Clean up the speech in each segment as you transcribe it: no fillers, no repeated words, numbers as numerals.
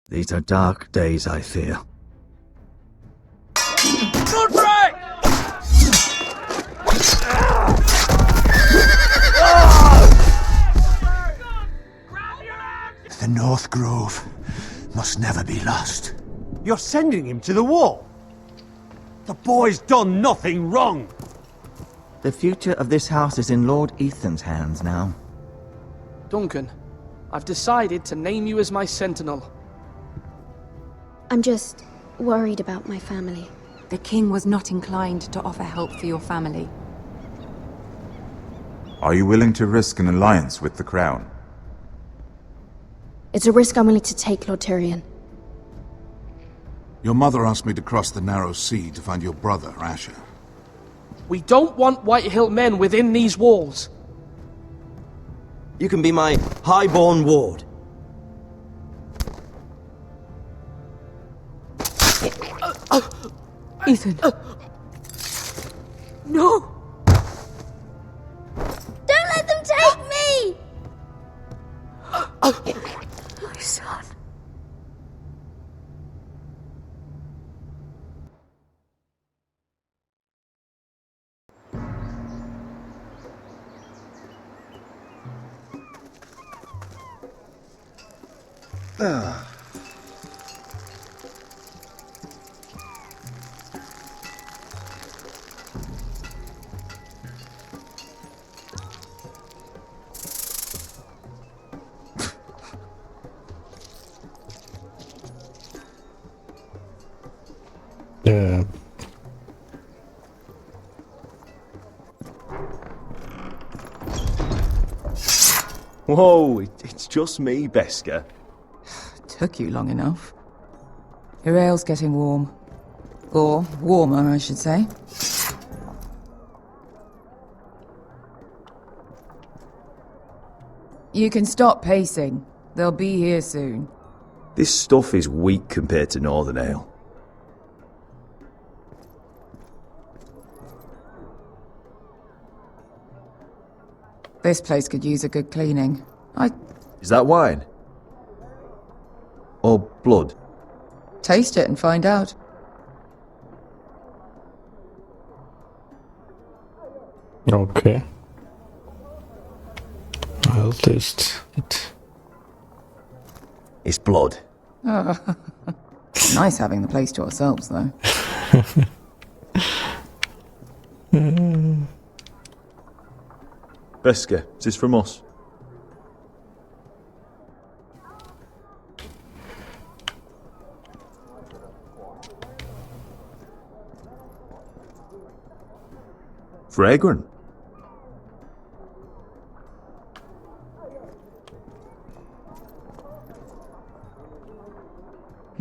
These are dark days, I fear. Godfrey! The North Grove must never be lost. You're sending him to the war? The boy's done nothing wrong. The future of this house is in Lord Ethan's hands now. Duncan, I've decided to name you as my sentinel. I'm just worried about my family. The king was not inclined to offer help for your family. Are you willing to risk an alliance with the Crown? It's a risk I'm willing to take, Lord Tyrion. Your mother asked me to cross the narrow sea to find your brother, Asher. We don't want Whitehill men within these walls. You can be my highborn ward. Ethan. No! Don't let them take me! My son. Yeah. Whoa, it's just me, Beskha. Took you long enough. Your ale's getting warm. Or warmer, I should say. You can stop pacing. They'll be here soon. This stuff is weak compared to Northern Ale. This place could use a good cleaning. Is that wine? Or blood? Taste it and find out. Okay. I'll taste it. It's blood. Nice having the place to ourselves, though. Beskha, is this from us? Fragrant.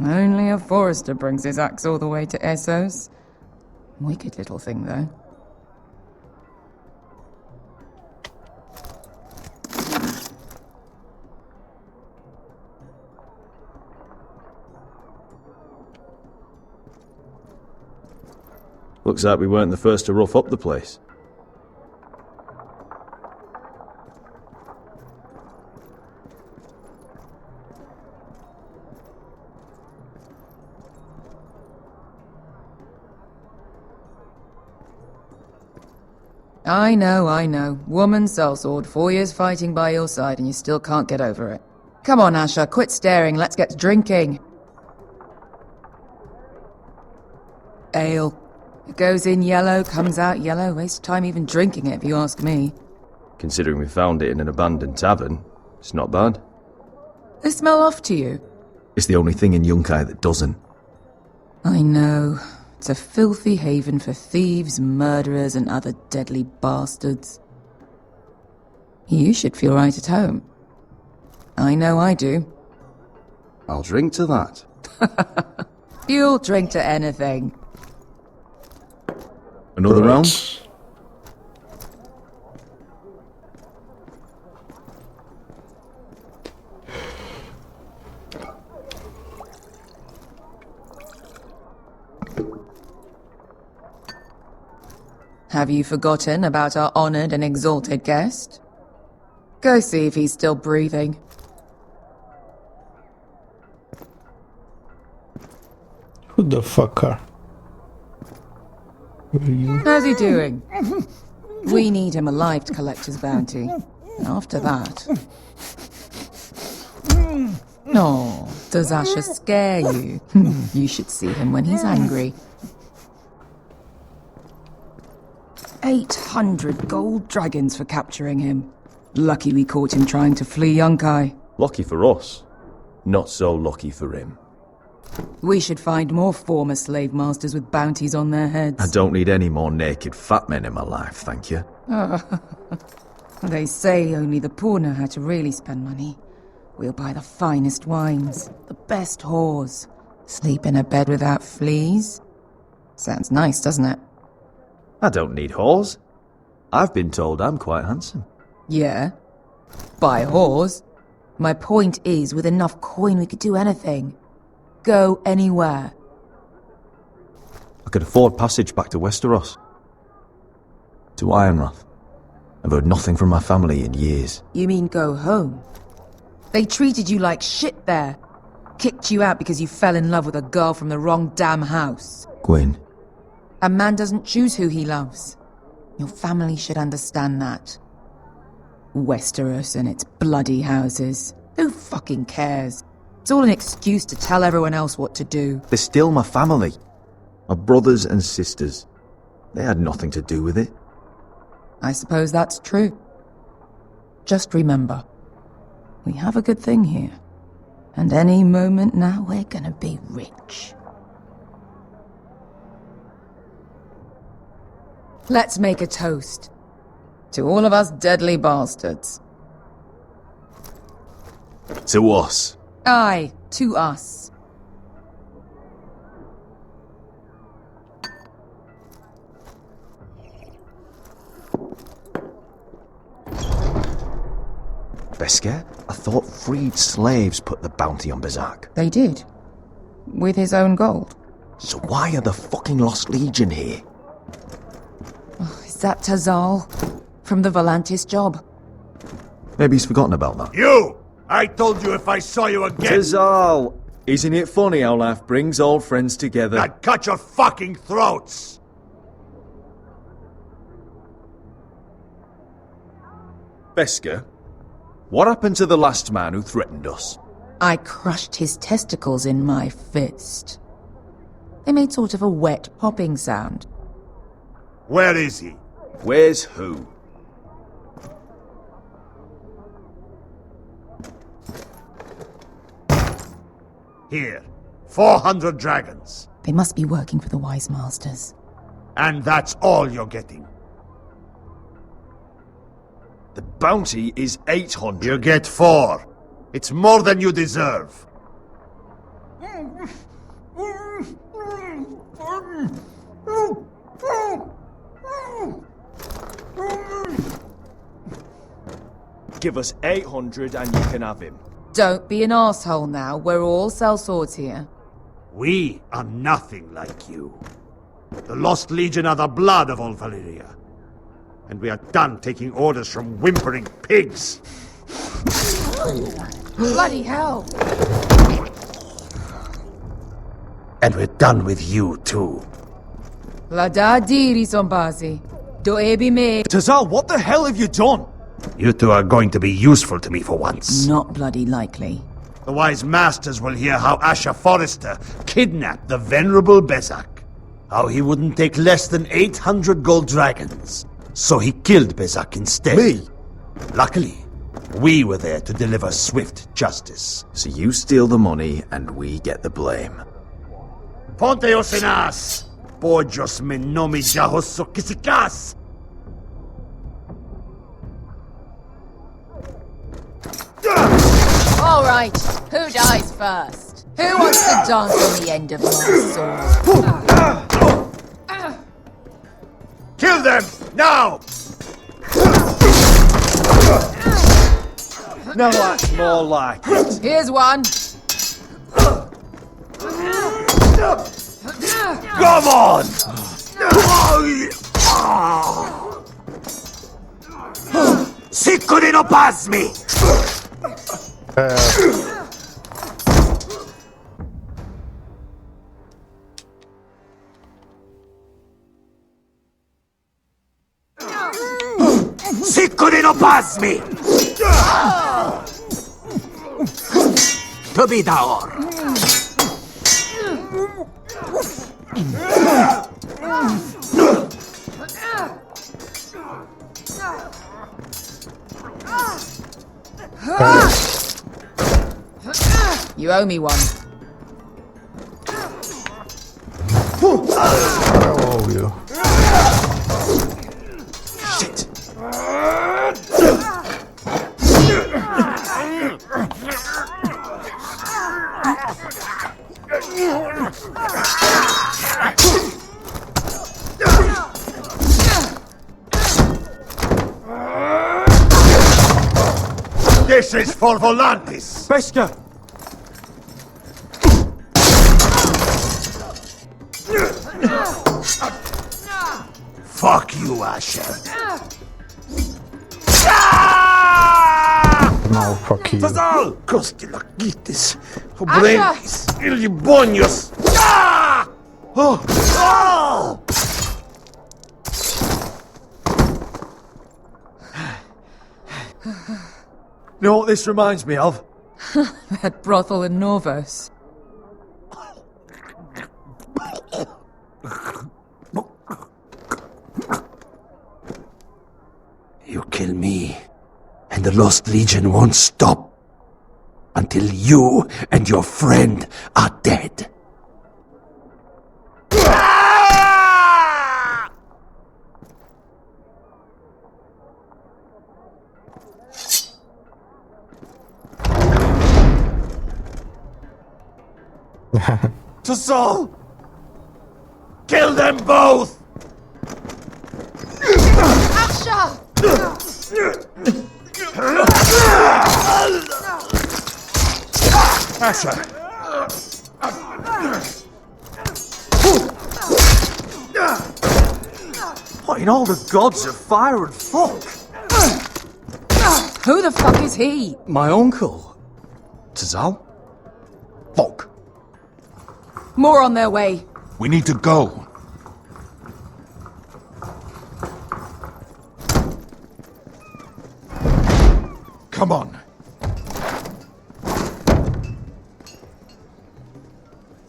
Only a forester brings his axe all the way to Essos. Wicked little thing, though. Looks like we weren't the first to rough up the place. I know. Woman sellsword, 4 years fighting by your side and you still can't get over it. Come on, Asher, quit staring, let's get to drinking. Ale. It goes in yellow, comes out yellow. Waste time even drinking it, if you ask me. Considering we found it in an abandoned tavern, it's not bad. They smell off to you. It's the only thing in Yunkai that doesn't. I know. It's a filthy haven for thieves, murderers, and other deadly bastards. You should feel right at home. I know I do. I'll drink to that. You'll drink to anything. Another round? Have you forgotten about our honored and exalted guest? Go see if he's still breathing. Who the fuck are you? How's he doing? We need him alive to collect his bounty. After that... No, does Asher scare you? You should see him when he's angry. 800 gold dragons for capturing him. Lucky we caught him trying to flee Yunkai. Lucky for us. Not so lucky for him. We should find more former slave masters with bounties on their heads. I don't need any more naked fat men in my life, thank you. They say only the poor know how to really spend money. We'll buy the finest wines, the best whores, sleep in a bed without fleas. Sounds nice, doesn't it? I don't need whores. I've been told I'm quite handsome. Yeah. Buy whores. My point is, with enough coin we could do anything. Go anywhere. I could afford passage back to Westeros. To Ironrath. I've heard nothing from my family in years. You mean go home? They treated you like shit there. Kicked you out because you fell in love with a girl from the wrong damn house. Gwyn. A man doesn't choose who he loves. Your family should understand that. Westeros and its bloody houses. Who fucking cares? It's all an excuse to tell everyone else what to do. They're still my family. My brothers and sisters. They had nothing to do with it. I suppose that's true. Just remember, we have a good thing here. And any moment now we're gonna be rich. Let's make a toast. To all of us deadly bastards. To us. Aye, to us. Beskar? I thought freed slaves put the bounty on Berserk. They did. With his own gold. So why are the fucking Lost Legion here? Is that Tazal? From the Volantis job? Maybe he's forgotten about that. You! I told you if I saw you again, Tazal! Isn't it funny how life brings old friends together? I'd cut your fucking throats! Beskar, what happened to the last man who threatened us? I crushed his testicles in my fist. They made sort of a wet popping sound. Where is he? Where's who? Here. 400 dragons. They must be working for the Wise Masters. And that's all you're getting. The bounty is 800. You get 4. It's more than you deserve. Give us 800 and you can have him. Don't be an asshole now. We're all sellswords here. We are nothing like you. The Lost Legion are the blood of all Valyria. And we are done taking orders from whimpering pigs. Bloody hell! And we're done with you, too. La da diri sombazi. Do ebi me. Tazal, what the hell have you done? You two are going to be useful to me for once. Not bloody likely. The Wise Masters will hear how Asher Forrester kidnapped the venerable Bezak. How he wouldn't take less than 800 gold dragons. So he killed Bezak instead. Me? Luckily, we were there to deliver swift justice. So you steal the money and we get the blame. Ponte Osenas! Pojos me nomi jahoso kisikas! All right, who dies first? Who wants to dance on the end of my sword? Kill them! Now! Now that's more like it. Here's one. Come on! Siccone no pasmi! has me! To be Daor. You owe me one. Oh, you. Shit! This is for Volantis! Beskar! Fuck you, Asher. No, fuck you. Tazal! Kostilakitis, Obrenis, Ilibonius! Oh! Oh! You know what this reminds me of? That brothel in Norvos. You kill me, and the Lost Legion won't stop until you and your friend are dead. Tazal! Kill them both! Asher! What in all the gods of fire and fuck? Who the fuck is he? My uncle. Tazal? Fuck. More on their way. We need to go. Come on.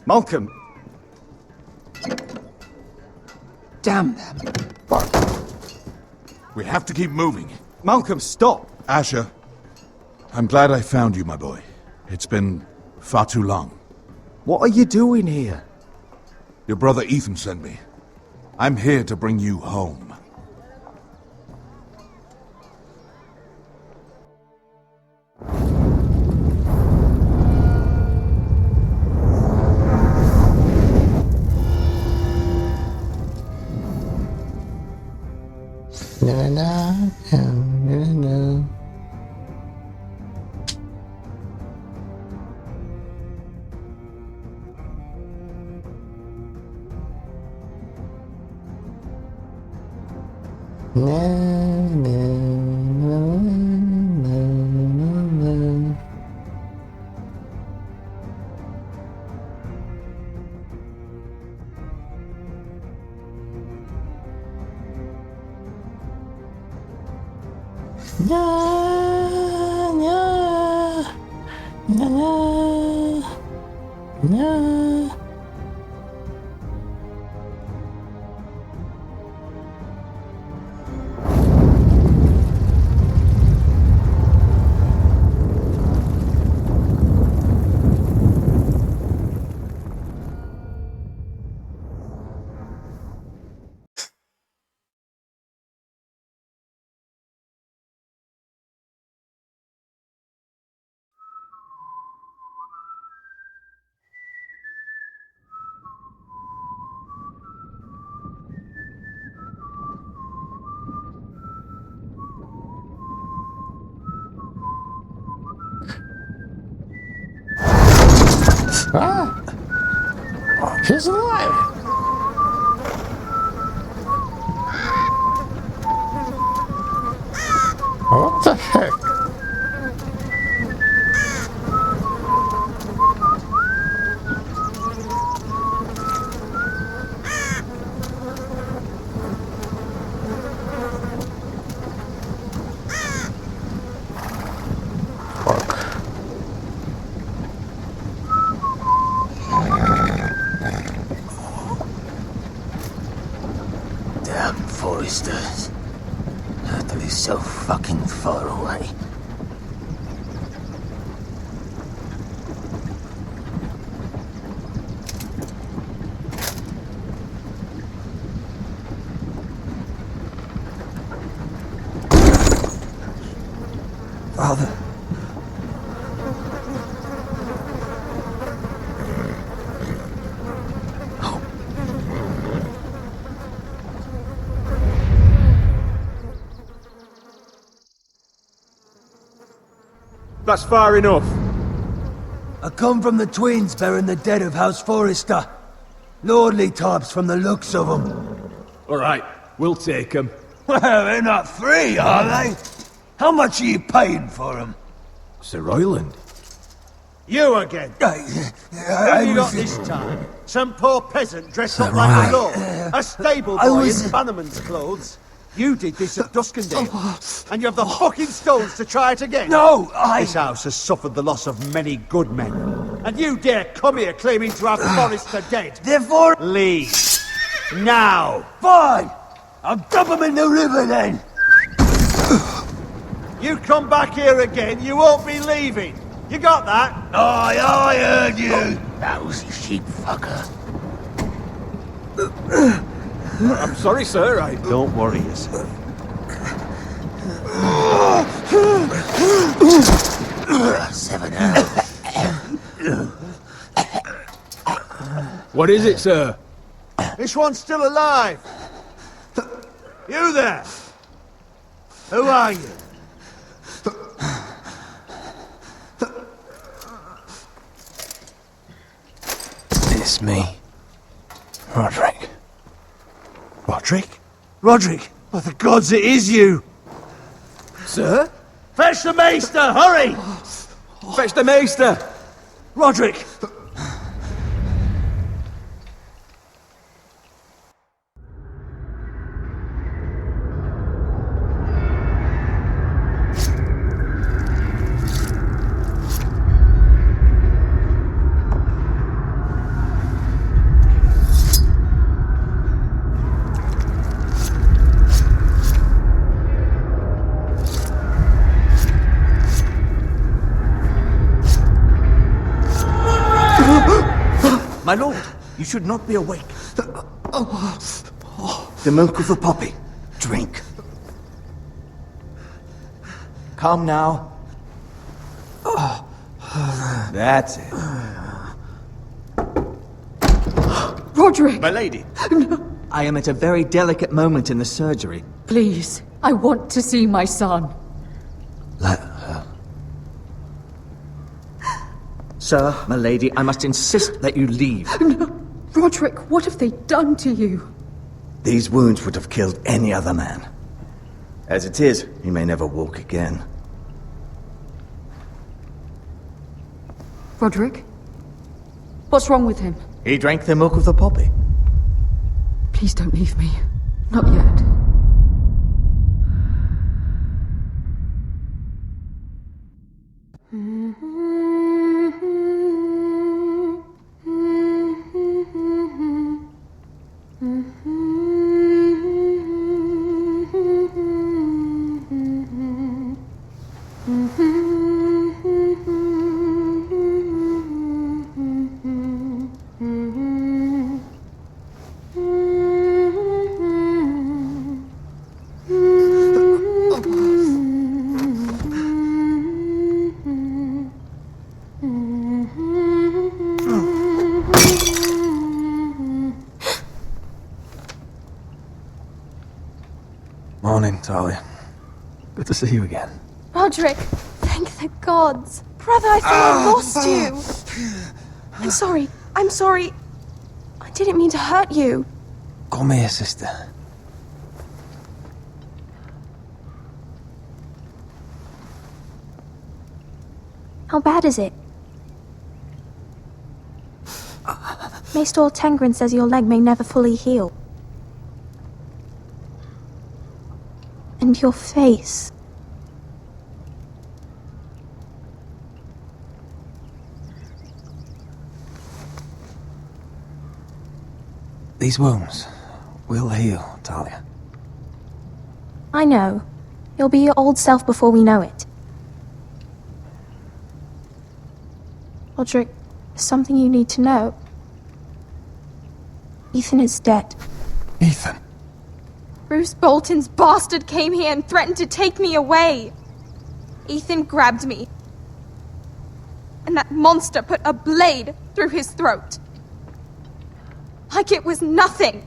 Malcolm. Damn them. We have to keep moving. Malcolm, stop. Asher, I'm glad I found you, my boy. It's been far too long. What are you doing here? Your brother Ethan sent me. I'm here to bring you home. He's alive! What the heck? Foresters. That is so fucking far away. Father. That's far enough. I come from the twins bearing the dead of House Forrester. Lordly types from the looks of them. Alright, we'll take them. Well, they're not free, are they? How much are you paying for them? Sir Royland. You again. Who have you got this time? Some poor peasant dressed up like a lord? A stable boy in Bannerman's clothes? You did this at Duskendale, and you have the fucking stones to try it again? No, This house has suffered the loss of many good men, and you dare come here claiming to have Forrester dead? Therefore... Leave. Now. Fine! I'll dump them in the river then! You come back here again, you won't be leaving. You got that? Aye, I heard you! Lousy sheep fucker. I'm sorry, sir, Don't worry yourself. Seven out. What is it, sir? This one's still alive. You there? Who are you? It's me. Roderick. Roderick? Roderick? By the gods, it is you! Sir? Fetch the maester, hurry! Fetch the maester! Roderick! My lord, you should not be awake. The milk of the poppy. Drink. Calm now. That's it. Roderick! My lady. I am at a very delicate moment in the surgery. Please, I want to see my son. Let her. Sir, my lady, I must insist that you leave. No. Roderick, what have they done to you? These wounds would have killed any other man. As it is, he may never walk again. Roderick? What's wrong with him? He drank the milk of the poppy. Please don't leave me. Not yet. Morning, Talia. Good to see you again. Roderick, thank the gods. Brother, I thought I lost you. I'm sorry. I'm sorry. I didn't mean to hurt you. Come here, sister. How bad is it? Maester Tengrin says your leg may never fully heal. And your face. These wounds will heal, Talia. I know. You'll be your old self before we know it. Roderick, there's something you need to know. Ethan is dead. Ethan? Bruce Bolton's bastard came here and threatened to take me away. Ethan grabbed me. And that monster put a blade through his throat. Like it was nothing.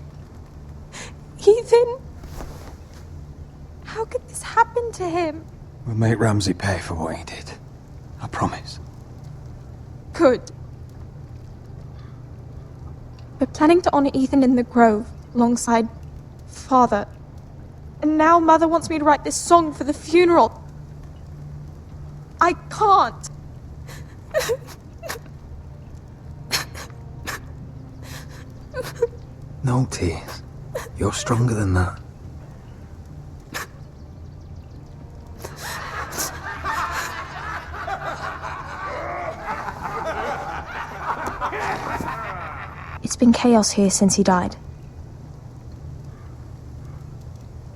Ethan? How could this happen to him? We'll make Ramsay pay for what he did. I promise. Good. We're planning to honor Ethan in the Grove, alongside Father. And now Mother wants me to write this song for the funeral. I can't. No tears. You're stronger than that. It's been chaos here since he died.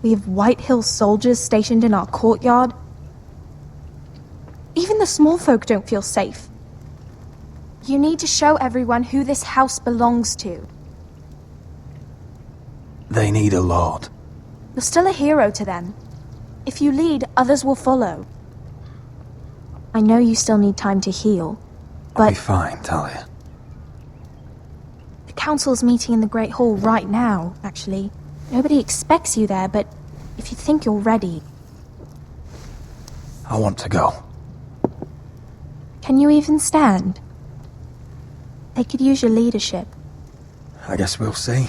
We have White Hill soldiers stationed in our courtyard. Even the small folk don't feel safe. You need to show everyone who this house belongs to. They need a lord. You're still a hero to them. If you lead, others will follow. I know you still need time to heal, I'll but be fine, Talia. the council's meeting in the Great Hall right now, actually. Nobody expects you there, but if you think you're ready... I want to go. Can you even stand? They could use your leadership. I guess we'll see.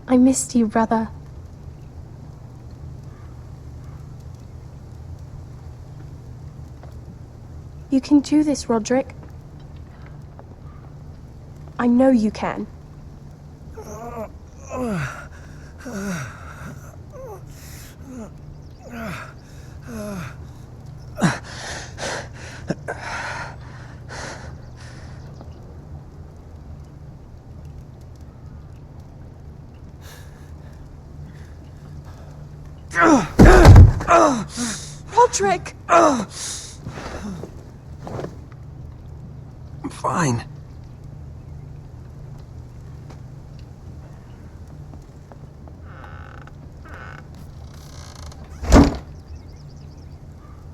I missed you, brother. You can do this, Roderick. I know you can. Roderick! I'm fine.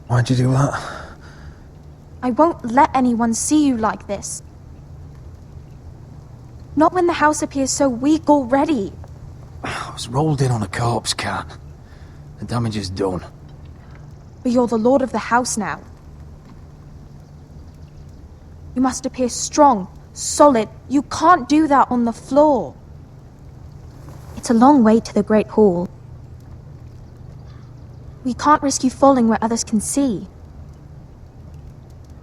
Why'd you do that? I won't let anyone see you like this. Not when the house appears so weak already. I was rolled in on a corpse cart. The damage is done. But you're the lord of the house now. You must appear strong, solid. You can't do that on the floor. It's a long way to the Great Hall. We can't risk you falling where others can see.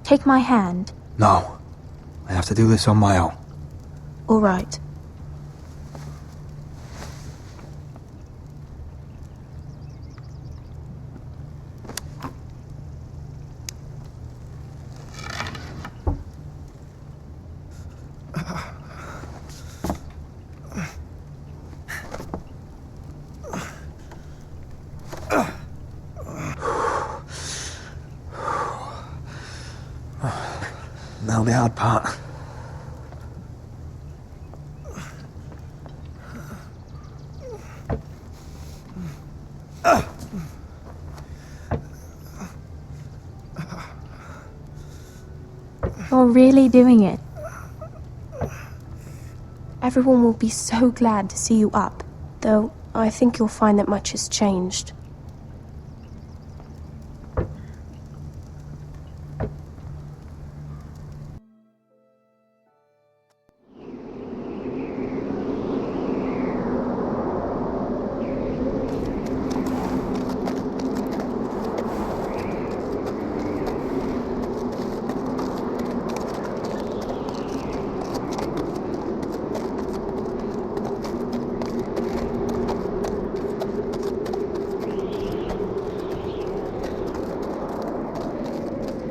Take my hand. No. I have to do this on my own. All right. Now the hard part. You're really doing it. Everyone will be so glad to see you up. Though, I think you'll find that much has changed.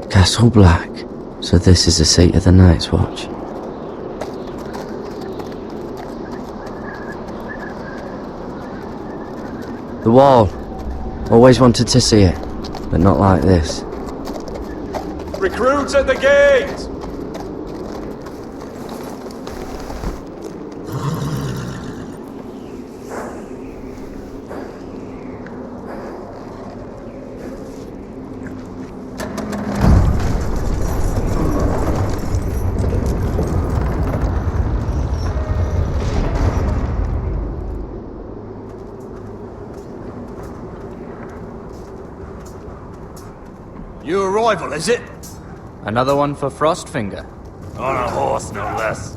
Castle Black. So this is the seat of the Night's Watch. The wall. Always wanted to see it, but not like this. Recruits at the gate! New arrival, is it? Another one for Frostfinger. On a horse, no less.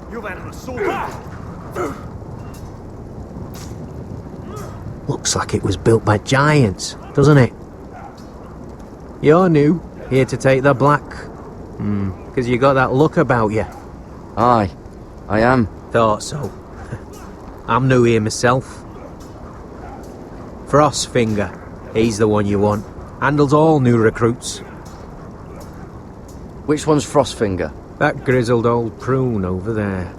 You've had an assault. Looks like it was built by giants, doesn't it? You're new, here to take the black. 'Cause you got that look about you. Aye, I am. Thought so. I'm new here myself. Frostfinger, he's the one you want. Handles all new recruits. Which one's Frostfinger? That grizzled old prune over there.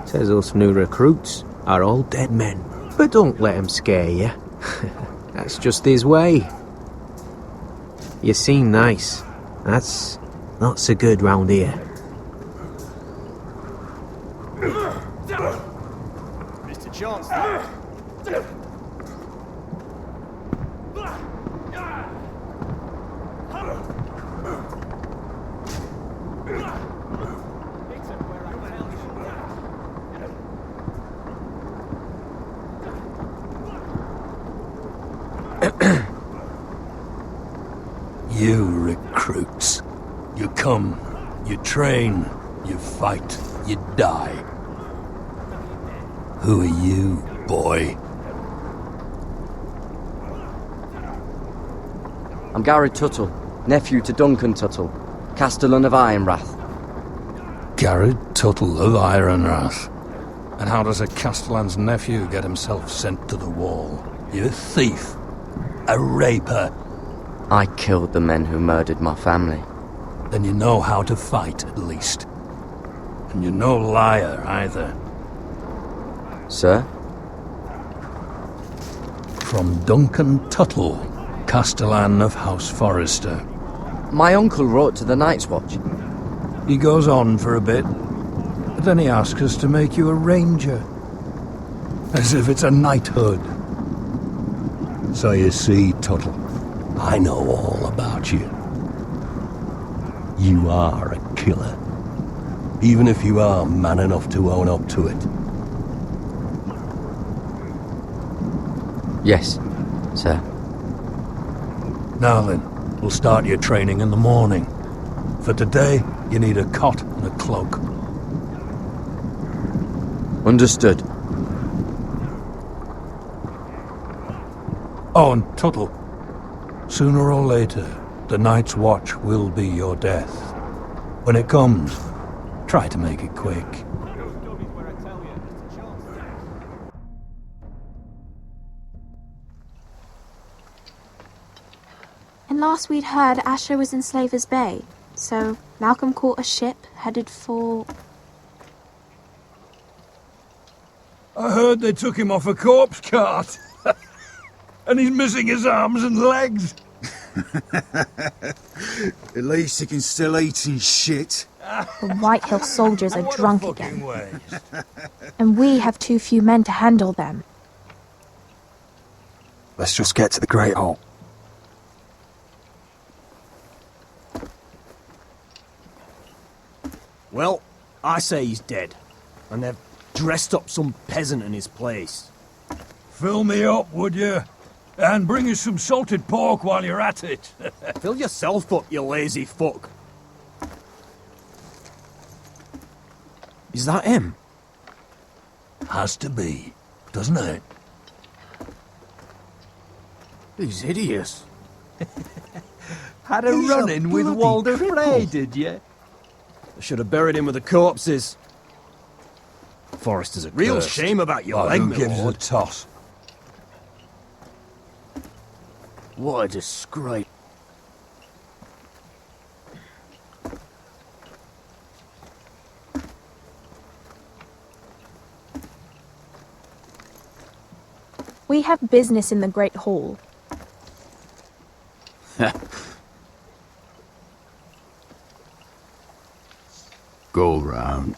Says us new recruits are all dead men. But don't let him scare you. That's just his way. You seem nice. That's not so good round here. Mr. Chancellor. You recruits. You come, you train, you fight, you die. Who are you, boy? I'm Gary Tuttle, nephew to Duncan Tuttle, Castellan of Ironrath. Garrett Tuttle of Ironrath. And how does a Castellan's nephew get himself sent to the wall? You're a thief. A raper. I killed the men who murdered my family. Then you know how to fight, at least. And you're no liar, either. Sir? From Duncan Tuttle, Castellan of House Forrester. My uncle wrote to the Night's Watch. He goes on for a bit, but then he asks us to make you a ranger. As if it's a knighthood. So you see, Tuttle, I know all about you. You are a killer. Even if you are man enough to own up to it. Yes, sir. Now then, we'll start your training in the morning. For today, you need a cot and a cloak. Understood. Oh, and Tuttle. Sooner or later, the Night's Watch will be your death. When it comes, try to make it quick. And last we'd heard, Asher was in Slaver's Bay. So Malcolm caught a ship headed for... I heard they took him off a corpse cart. And he's missing his arms and legs. At least he can still eat and shit. The White Hill soldiers are drunk again. And we have too few men to handle them. Let's just get to the Great Hall. Well, I say he's dead. And they've dressed up some peasant in his place. Fill me up, would you? And bring us some salted pork while you're at it. Fill yourself up, you lazy fuck. Is that him? Has to be, doesn't it? He's hideous. Had a run-in with Walder Frey, did you? I should have buried him with the corpses. Forrester's a Real curse. shame about your leg, who my gives lord. a toss? What a disgrace. We have business in the Great Hall. Go round.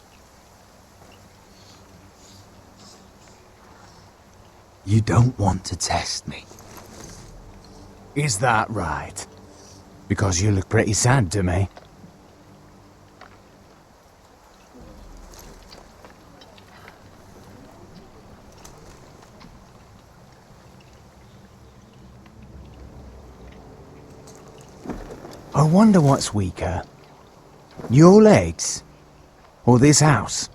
You don't want to test me. Is that right? Because you look pretty sad to me. I wonder what's weaker. Your legs? Or this house?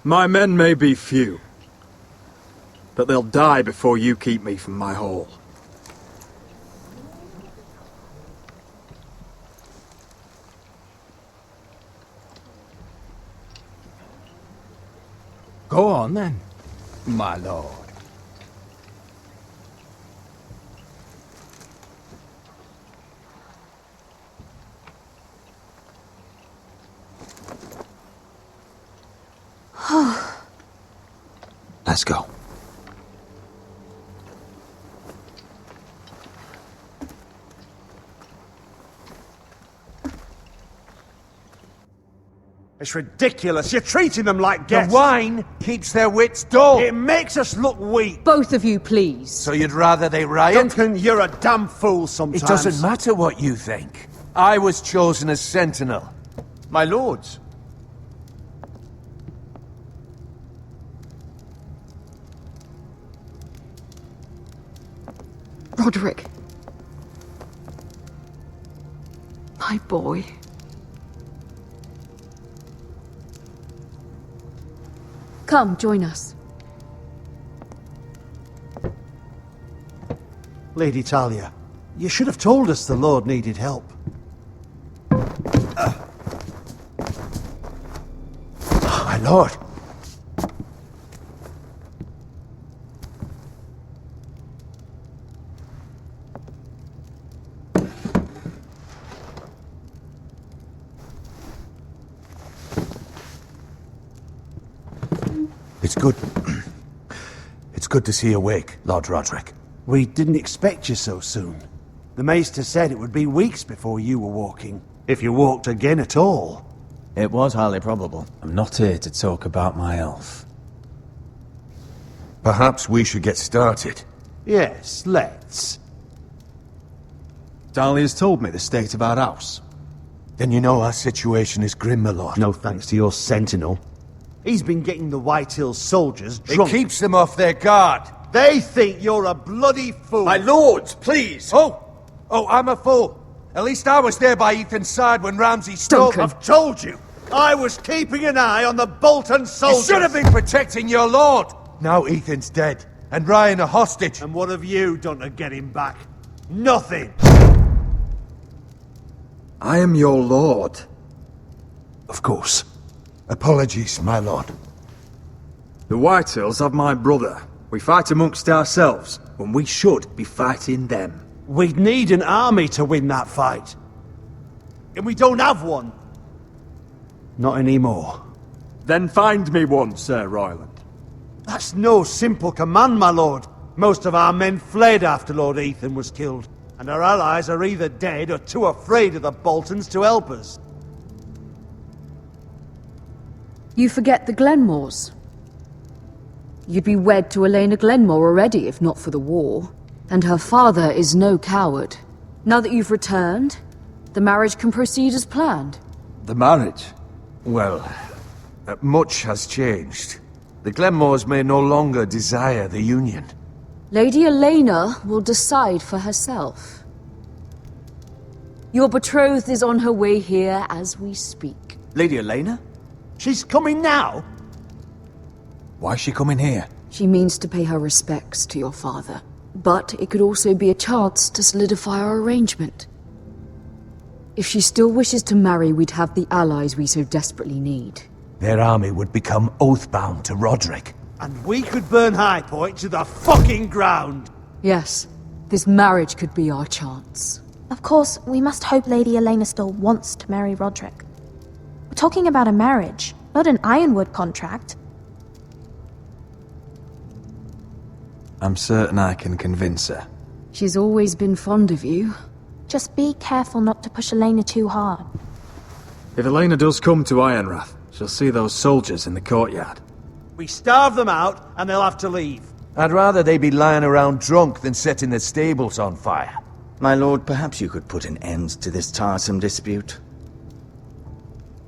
My men may be few, but they'll die before you keep me from my hall. Go on then, my lord. Let's go. It's ridiculous. You're treating them like guests. The wine keeps their wits dull. It makes us look weak. Both of you, please. So you'd rather they riot? Duncan, you're a damn fool sometimes. It doesn't matter what you think. I was chosen as sentinel. My lords. Roderick. My boy. Come, join us. Lady Talia, you should have told us the Lord needed help. My lord. It's good. It's good to see you awake, Lord Roderick. We didn't expect you so soon. The Maester said it would be weeks before you were walking, if you walked again at all. It was highly probable. I'm not here to talk about my elf. Perhaps we should get started. Yes, let's. Dahlia's told me the state of our house. Then you know our situation is grim, my lord. No thanks to your sentinel. He's been getting the White Hills soldiers drunk. It keeps them off their guard. They think you're a bloody fool. My lords, please! Oh, I'm a fool. At least I was there by Ethan's side when Ramsay stole... Duncan. I've told you. I was keeping an eye on the Bolton soldiers. You should have been protecting your lord. Now Ethan's dead, and Ryan a hostage. And what have you done to get him back? Nothing. I am your lord. Of course. Apologies, my lord. The Whitehills have my brother. We fight amongst ourselves, when we should be fighting them. We'd need an army to win that fight. And we don't have one. Not anymore. Then find me one, Sir Royland. That's no simple command, my lord. Most of our men fled after Lord Ethan was killed, and our allies are either dead or too afraid of the Boltons to help us. You forget the Glenmores. You'd be wed to Elena Glenmore already if not for the war. And her father is no coward. Now that you've returned, the marriage can proceed as planned. The marriage? Well, much has changed. The Glenmores may no longer desire the union. Lady Elena will decide for herself. Your betrothed is on her way here as we speak. Lady Elena? She's coming now? Why is she coming here? She means to pay her respects to your father. But it could also be a chance to solidify our arrangement. If she still wishes to marry, we'd have the allies we so desperately need. Their army would become oathbound to Roderick. And we could burn High Point to the fucking ground! Yes, this marriage could be our chance. Of course, we must hope Lady Elena still wants to marry Roderick. We're talking about a marriage, not an Ironwood contract. I'm certain I can convince her. She's always been fond of you. Just be careful not to push Elena too hard. If Elena does come to Ironrath, she'll see those soldiers in the courtyard. We starve them out, and they'll have to leave. I'd rather they be lying around drunk than setting the stables on fire. My lord, perhaps you could put an end to this tiresome dispute.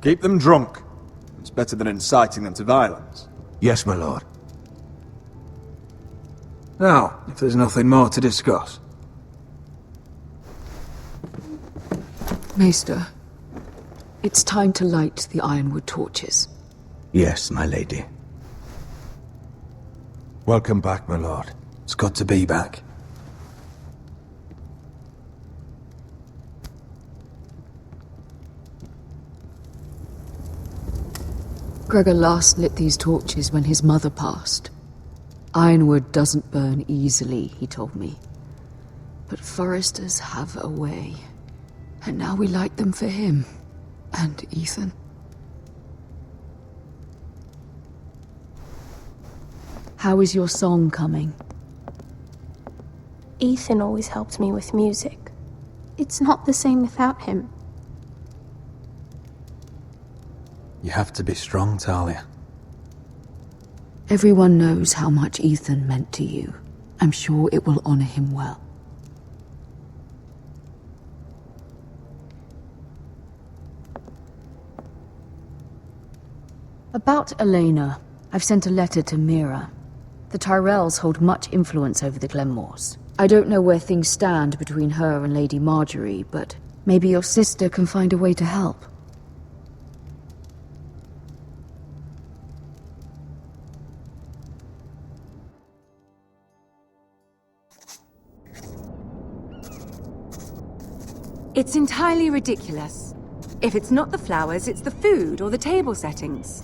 Keep them drunk. It's better than inciting them to violence. Yes, my lord. Now, if there's nothing more to discuss. Maester, it's time to light the Ironwood torches. Yes, my lady. Welcome back, my lord. It's good to be back. Gregor last lit these torches when his mother passed. Ironwood doesn't burn easily, he told me. But foresters have a way. And now we light them for him. And Ethan. How is your song coming? Ethan always helps me with music. It's not the same without him. You have to be strong, Talia. Everyone knows how much Ethan meant to you. I'm sure it will honor him well. About Elena, I've sent a letter to Mira. The Tyrells hold much influence over the Glenmores. I don't know where things stand between her and Lady Marjorie, but maybe your sister can find a way to help. It's entirely ridiculous. If it's not the flowers, it's the food or the table settings.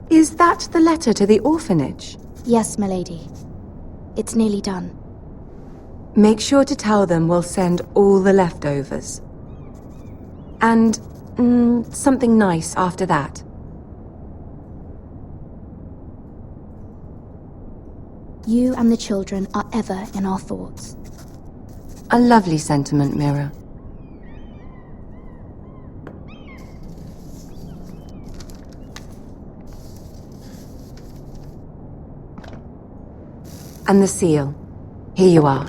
Is that the letter to the orphanage? Yes, milady. It's nearly done. Make sure to tell them we'll send all the leftovers. And something nice after that. You and the children are ever in our thoughts. A lovely sentiment, Mira. And the seal. Here you are.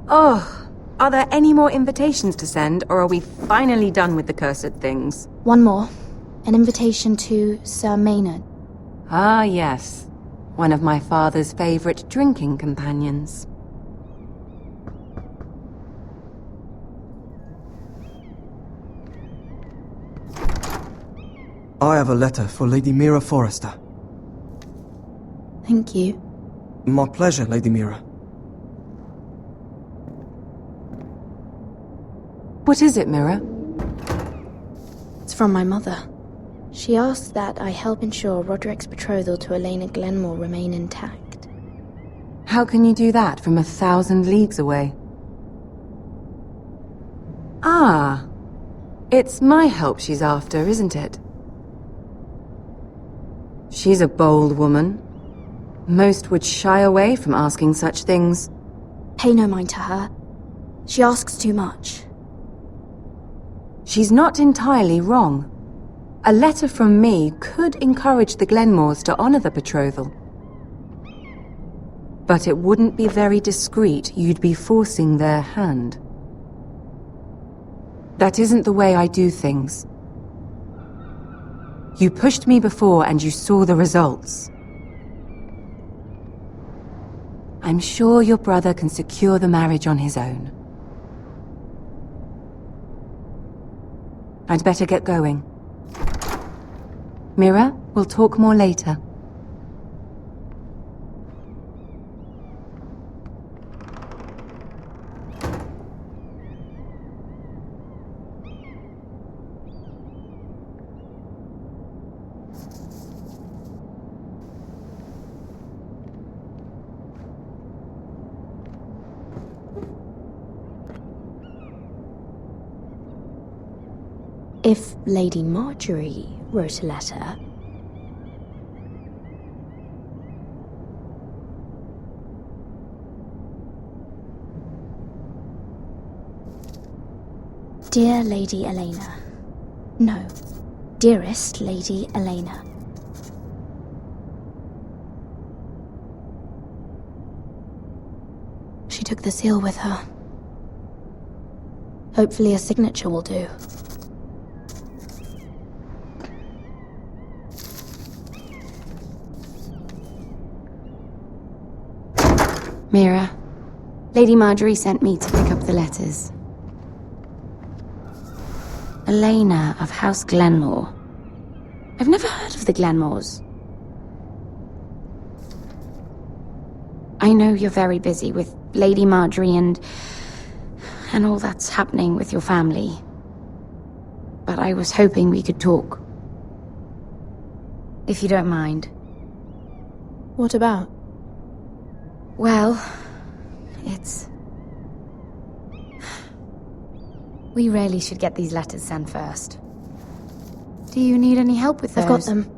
Oh, are there any more invitations to send, or are we finally done with the cursed things? One more. An invitation to Sir Maynard. Ah, yes. One of my father's favorite drinking companions. I have a letter for Lady Mira Forrester. Thank you. My pleasure, Lady Mira. What is it, Mira? It's from my mother. She asks that I help ensure Roderick's betrothal to Elena Glenmore remain intact. How can you do that from 1,000 leagues away? Ah, it's my help she's after, isn't it? She's a bold woman. Most would shy away from asking such things. Pay no mind to her. She asks too much. She's not entirely wrong. A letter from me could encourage the Glenmores to honor the betrothal. But it wouldn't be very discreet. You'd be forcing their hand. That isn't the way I do things. You pushed me before and you saw the results. I'm sure your brother can secure the marriage on his own. I'd better get going. Mira, we'll talk more later. If Lady Marjorie wrote a letter... Dear Lady Elena. No. Dearest Lady Elena. She took the seal with her. Hopefully a signature will do. Mira, Lady Marjorie sent me to pick up the letters. Elena of House Glenmore. I've never heard of the Glenmores. I know you're very busy with Lady Marjorie and all that's happening with your family. But I was hoping we could talk. If you don't mind. What about? Well, it's... We really should get these letters sent first. Do you need any help with those? I've got them.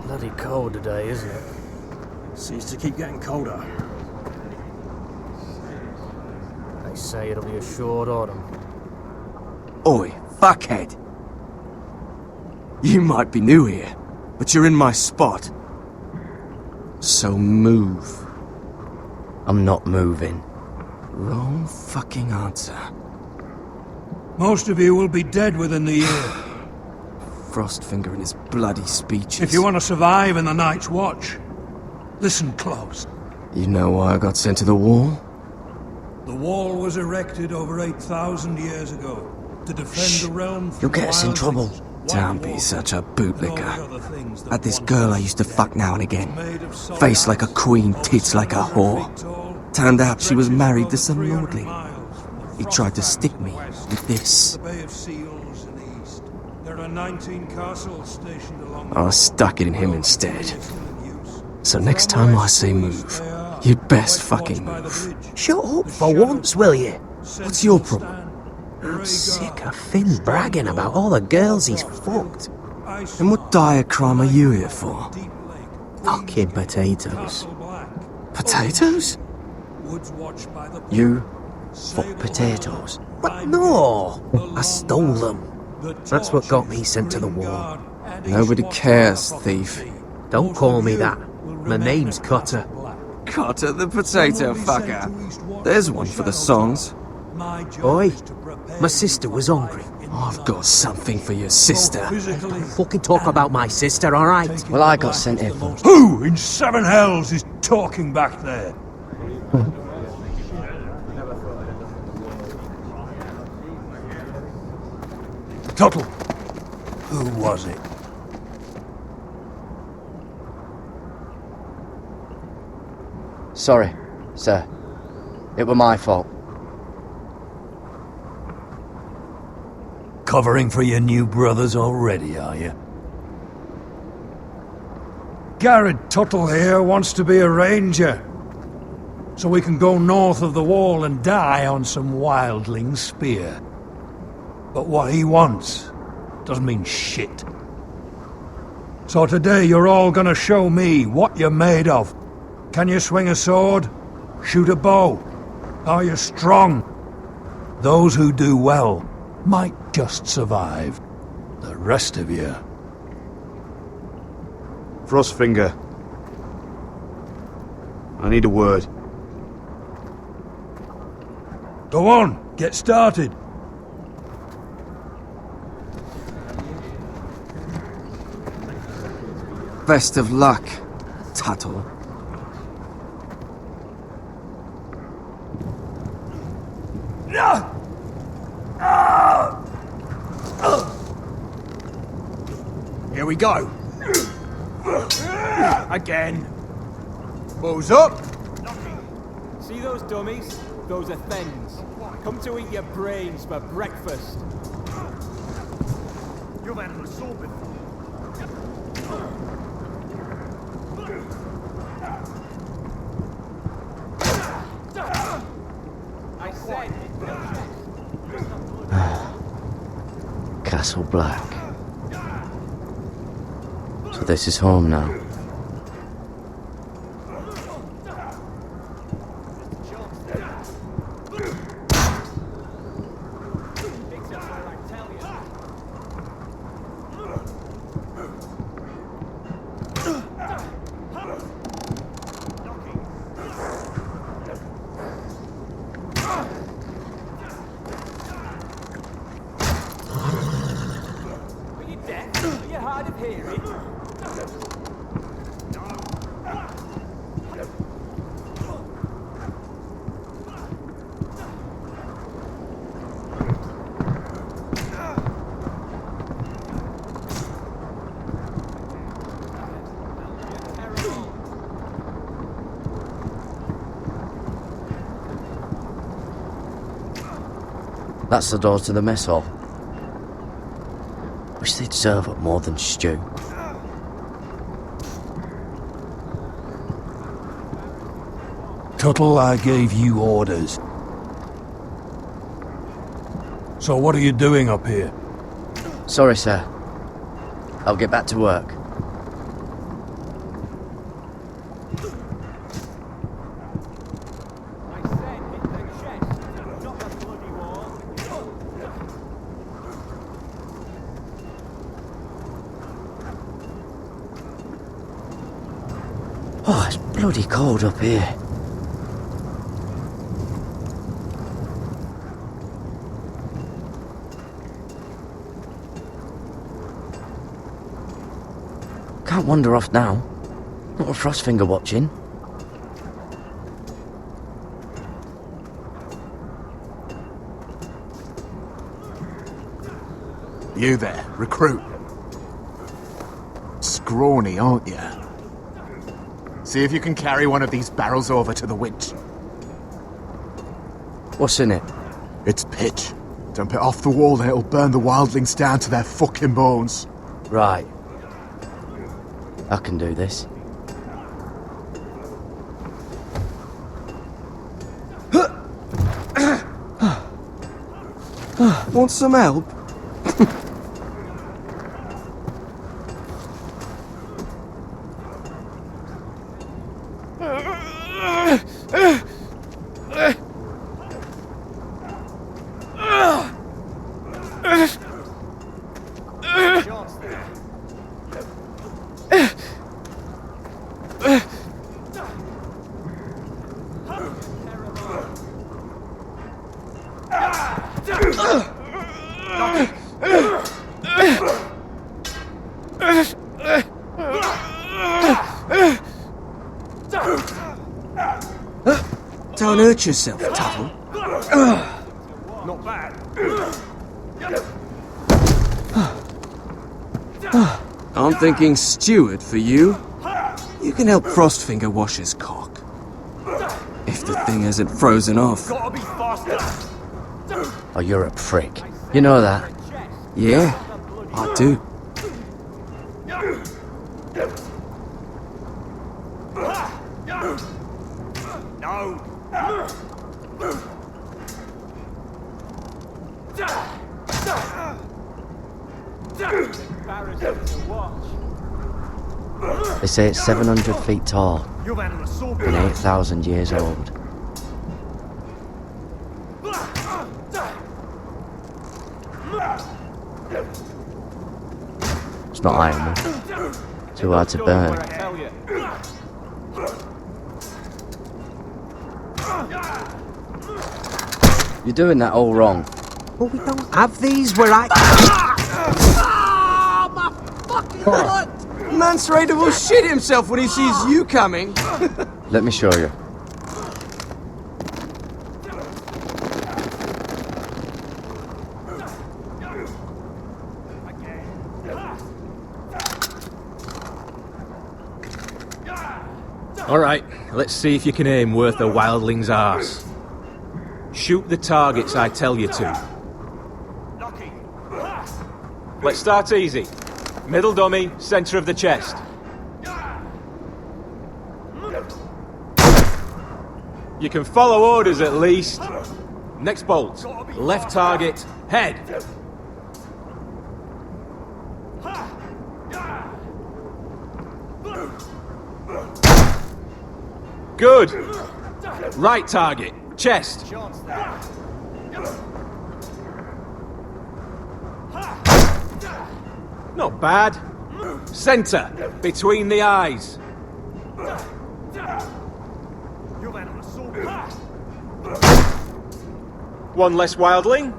Bloody cold today, isn't it? Seems to keep getting colder. They say it'll be a short autumn. Oi, fuckhead. You might be new here, but you're in my spot. So move. I'm not moving. Wrong fucking answer. Most of you will be dead within the year. Frostfinger and his bloody speeches. If you want to survive in the Night's Watch, listen close. You know why I got sent to the wall? The wall was erected over 8,000 years ago to defend the realm from You'll get us in wild trouble. things, Don't be such a bootlicker. Had this girl I used to fuck now and again. Face like a queen, tits like a whore. Turned out she was married to some lordling. He tried to stick me with this. The Bay of Seals in the east. There are 19 castles stationed along I stuck it in him instead. So next time I say move, you'd best fucking move. Shut up for once, will you? What's your problem? I'm sick of Finn bragging about all the girls he's fucked. And what dire crime are you here for? Fucking potatoes. Potatoes? You fuck potatoes? What? No! I stole them. That's what got me sent to the wall. Nobody cares, thief. Don't call me that. My name's Cutter. Cutter the potato fucker. There's one for the songs. Oi, my sister was hungry. I've got something for your sister. Don't fucking talk about my sister, alright? Well, I got sent here for... Who in seven hells is talking back there? Tuttle. Who was it? Sorry, sir. It were my fault. Covering for your new brothers already, are you? Garrett Tuttle here wants to be a ranger. So we can go north of the wall and die on some wildling spear. But what he wants doesn't mean shit. So today you're all gonna show me what you're made of. Can you swing a sword? Shoot a bow? Are you strong? Those who do well might just survive. The rest of you... Frostfinger. I need a word. Go on, get started. Best of luck, Tuttle. Here we go. Again. Balls up. See those dummies? Those are thens. Come to eat your brains for breakfast. You've had an assault before. I said Castle Black. So this is home now. Are you deaf? Are you hard of hearing? That's the door to the mess hall. Wish they'd serve up more than stew. Tuttle, I gave you orders. So what are you doing up here? Sorry, sir. I'll get back to work. Oh, it's bloody cold up here. Can't wander off now. Not a Frostfinger watching. You there, recruit. Scrawny, aren't you? See if you can carry one of these barrels over to the winch. What's in it? It's pitch. Dump it off the wall and it'll burn the wildlings down to their fucking bones. Right. I can do this. Want some help? Don't hurt yourself, Tuttle. Not bad. I'm thinking steward for you. You can help Frostfinger wash his cock. If the thing hasn't frozen off. Gotta be faster. Oh, you're a prick. You know that? Yeah, I do. No. They say it's 700 feet tall You've had an assault and 8,000 years old. It's not iron, though. Too hard to burn. You're doing that all wrong. Well, we don't have these where I... My fucking foot! Man's ready to shit himself when he sees you coming. Let me show you. Alright, let's see if you can aim worth a wildling's arse. Shoot the targets I tell you to. Let's start easy. Middle dummy, center of the chest. You can follow orders at least. Next bolt. Left target, head. Good. Right target, chest. Not bad. Center, between the eyes. One less wildling.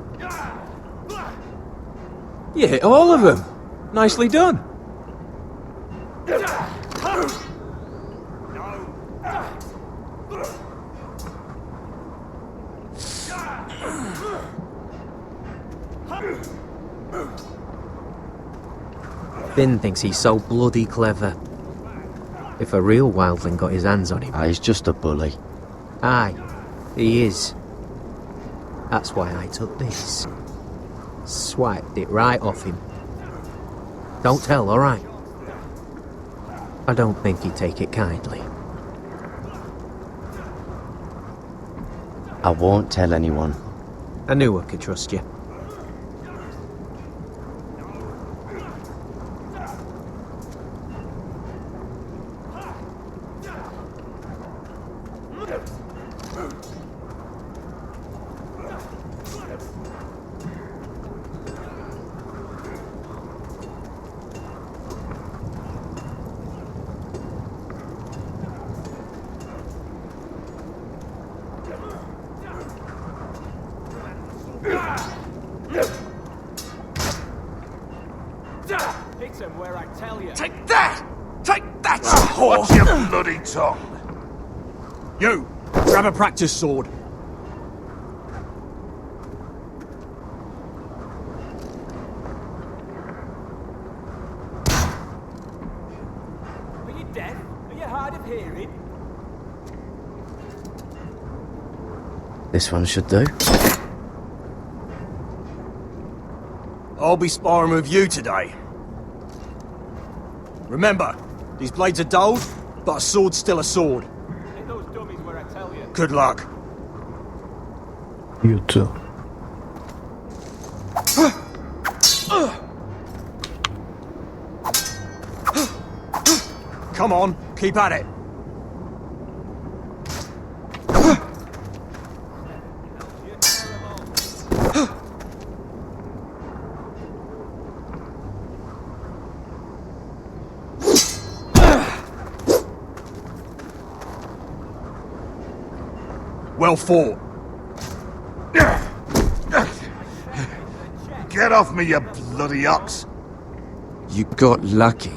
You hit all of them. Nicely done. Finn thinks he's so bloody clever. If a real wildling got his hands on him... He's just a bully. Aye, he is. That's why I took this. Swiped it right off him. Don't tell, alright? I don't think he'd take it kindly. I won't tell anyone. I knew I could trust you. Hit him where I tell you. Take that! Take that, you whore! Watch your bloody tongue! You! Grab a practice sword. Are you deaf? Are you hard of hearing? This one should do. I'll be sparring with you today. Remember, these blades are dulled, but a sword's still a sword. Hit those dummies where I tell you. Good luck. You too. Come on, keep at it. Well fought. Get off me, you bloody ox! You got lucky.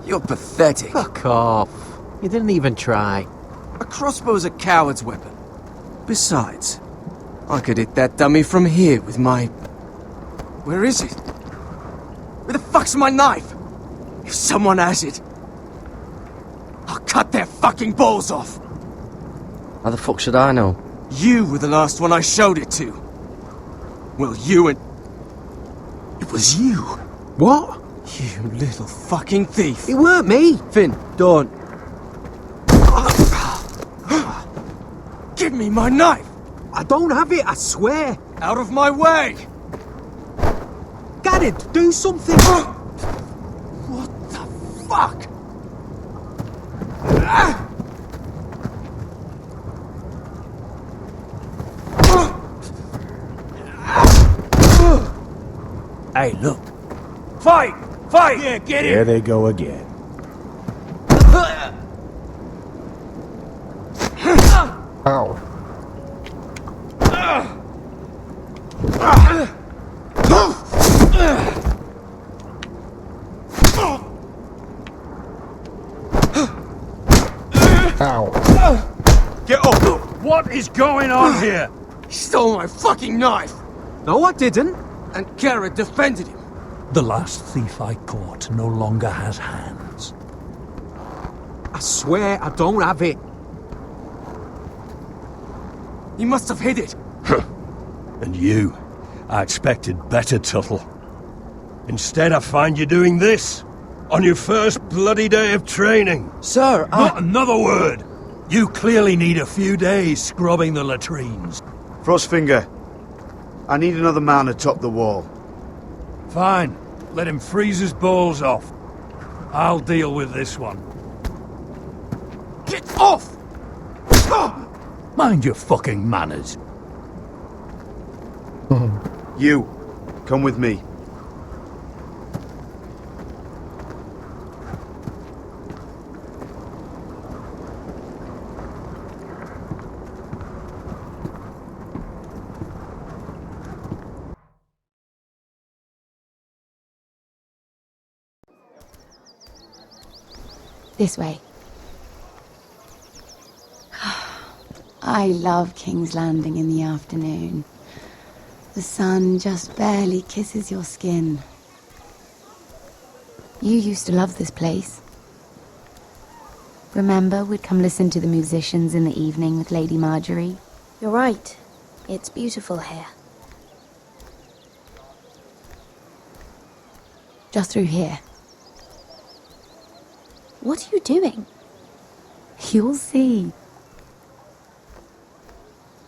You're pathetic. Fuck off. You didn't even try. A crossbow's a coward's weapon. Besides, I could hit that dummy from here with my... Where is it? Where the fuck's my knife? If someone has it, I'll cut their fucking balls off. How the fuck should I know? You were the last one I showed it to. Well, you and... It was you. What? You little fucking thief. It weren't me. Finn, don't. Give me my knife. I don't have it, I swear. Out of my way. Garrett, do something. What the fuck? Hey, look. Fight! Fight! Yeah, get it! There they go again. Ow. Get up! What is going on here? He stole my fucking knife! No, I didn't. And Garrett defended him. The last thief I caught no longer has hands. I swear I don't have it. He must have hid it. And you? I expected better, Tuttle. Instead, I find you doing this. On your first bloody day of training. Sir, Not another word! You clearly need a few days scrubbing the latrines. Frostfinger, I need another man atop the wall. Fine. Let him freeze his balls off. I'll deal with this one. Get off! Mind your fucking manners. You, come with me. This way. I love King's Landing in the afternoon. The sun just barely kisses your skin. You used to love this place. Remember, we'd come listen to the musicians in the evening with Lady Marjorie? You're right. It's beautiful here. Just through here. What are you doing? You'll see.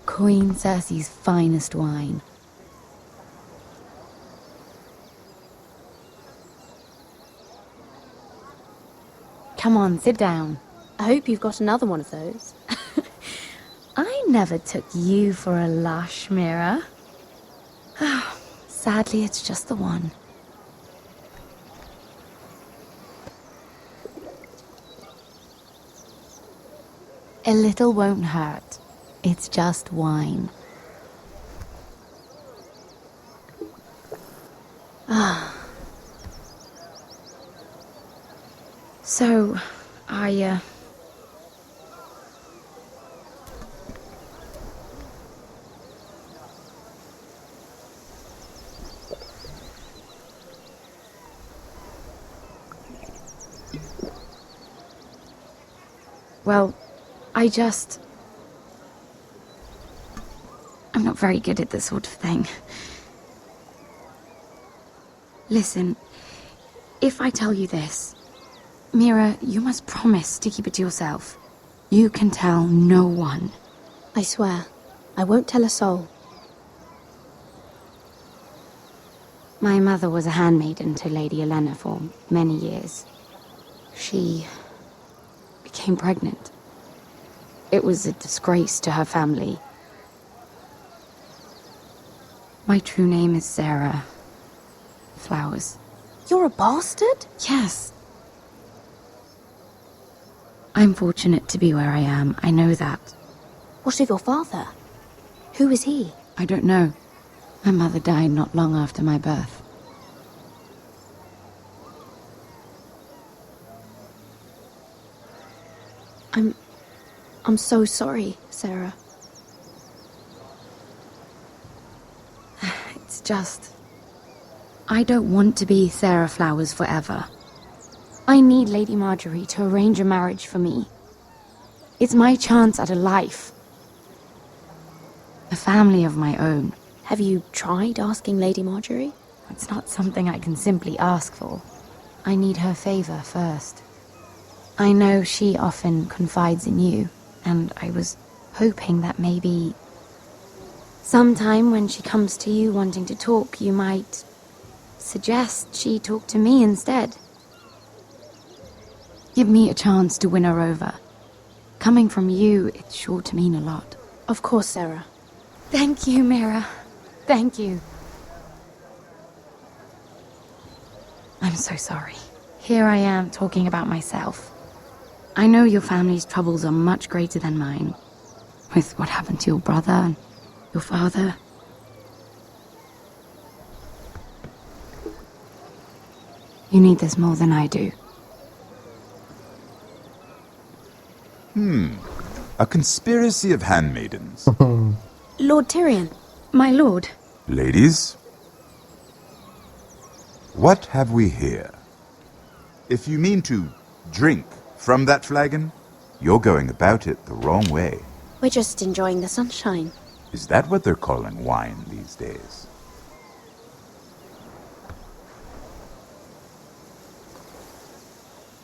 Queen Cersei's finest wine. Come on, sit down. I hope you've got another one of those. I never took you for a lush, Mira. Sadly, it's just the one. A little won't hurt. It's just wine. So, well, I'm not very good at this sort of thing. Listen, if I tell you this, Mira, you must promise to keep it to yourself. You can tell no one. I swear, I won't tell a soul. My mother was a handmaiden to Lady Olenna for many years. She became pregnant. It was a disgrace to her family. My true name is Sarah Flowers. You're a bastard? Yes. I'm fortunate to be where I am. I know that. What of your father? Who is he? I don't know. My mother died not long after my birth. I'm so sorry, Sarah. It's just... I don't want to be Sarah Flowers forever. I need Lady Marjorie to arrange a marriage for me. It's my chance at a life. A family of my own. Have you tried asking Lady Marjorie? It's not something I can simply ask for. I need her favor first. I know she often confides in you, and I was hoping that maybe sometime when she comes to you wanting to talk, you might suggest she talk to me instead. Give me a chance to win her over. Coming from you, it's sure to mean a lot. Of course, Sarah. Thank you, Mira. Thank you. I'm so sorry. Here I am talking about myself. I know your family's troubles are much greater than mine. with what happened to your brother and your father. You need this more than I do. A conspiracy of handmaidens. Lord Tyrion. My lord. Ladies, what have we here? If you mean to drink from that flagon, you're going about it the wrong way. We're just enjoying the sunshine. Is that what they're calling wine these days?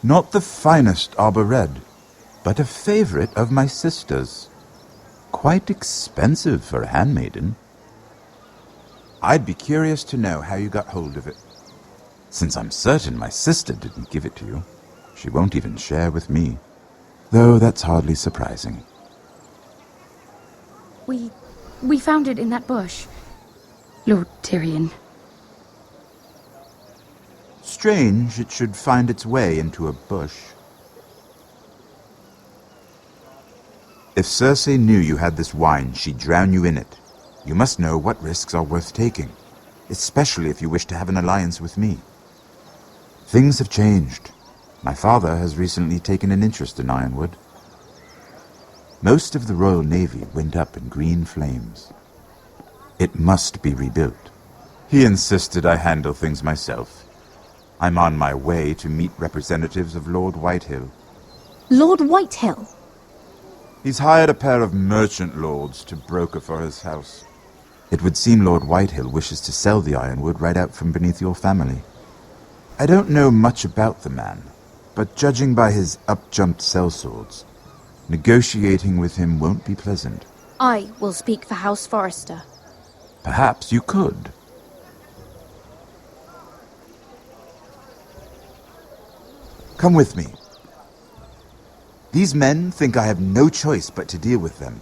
Not the finest Arbor Red, but a favorite of my sister's. Quite expensive for a handmaiden. I'd be curious to know how you got hold of it. Since I'm certain my sister didn't give it to you, she won't even share with me. Though that's hardly surprising. We found it in that bush. Lord Tyrion. Strange it should find its way into a bush. If Cersei knew you had this wine, she'd drown you in it. You must know what risks are worth taking, especially if you wish to have an alliance with me. Things have changed. My father has recently taken an interest in Ironwood. Most of the Royal Navy went up in green flames. It must be rebuilt. He insisted I handle things myself. I'm on my way to meet representatives of Lord Whitehill. Lord Whitehill? He's hired a pair of merchant lords to broker for his house. It would seem Lord Whitehill wishes to sell the Ironwood right out from beneath your family. I don't know much about the man, but judging by his up-jumped sellswords, negotiating with him won't be pleasant. I will speak for House Forrester. Perhaps you could. Come with me. These men think I have no choice but to deal with them.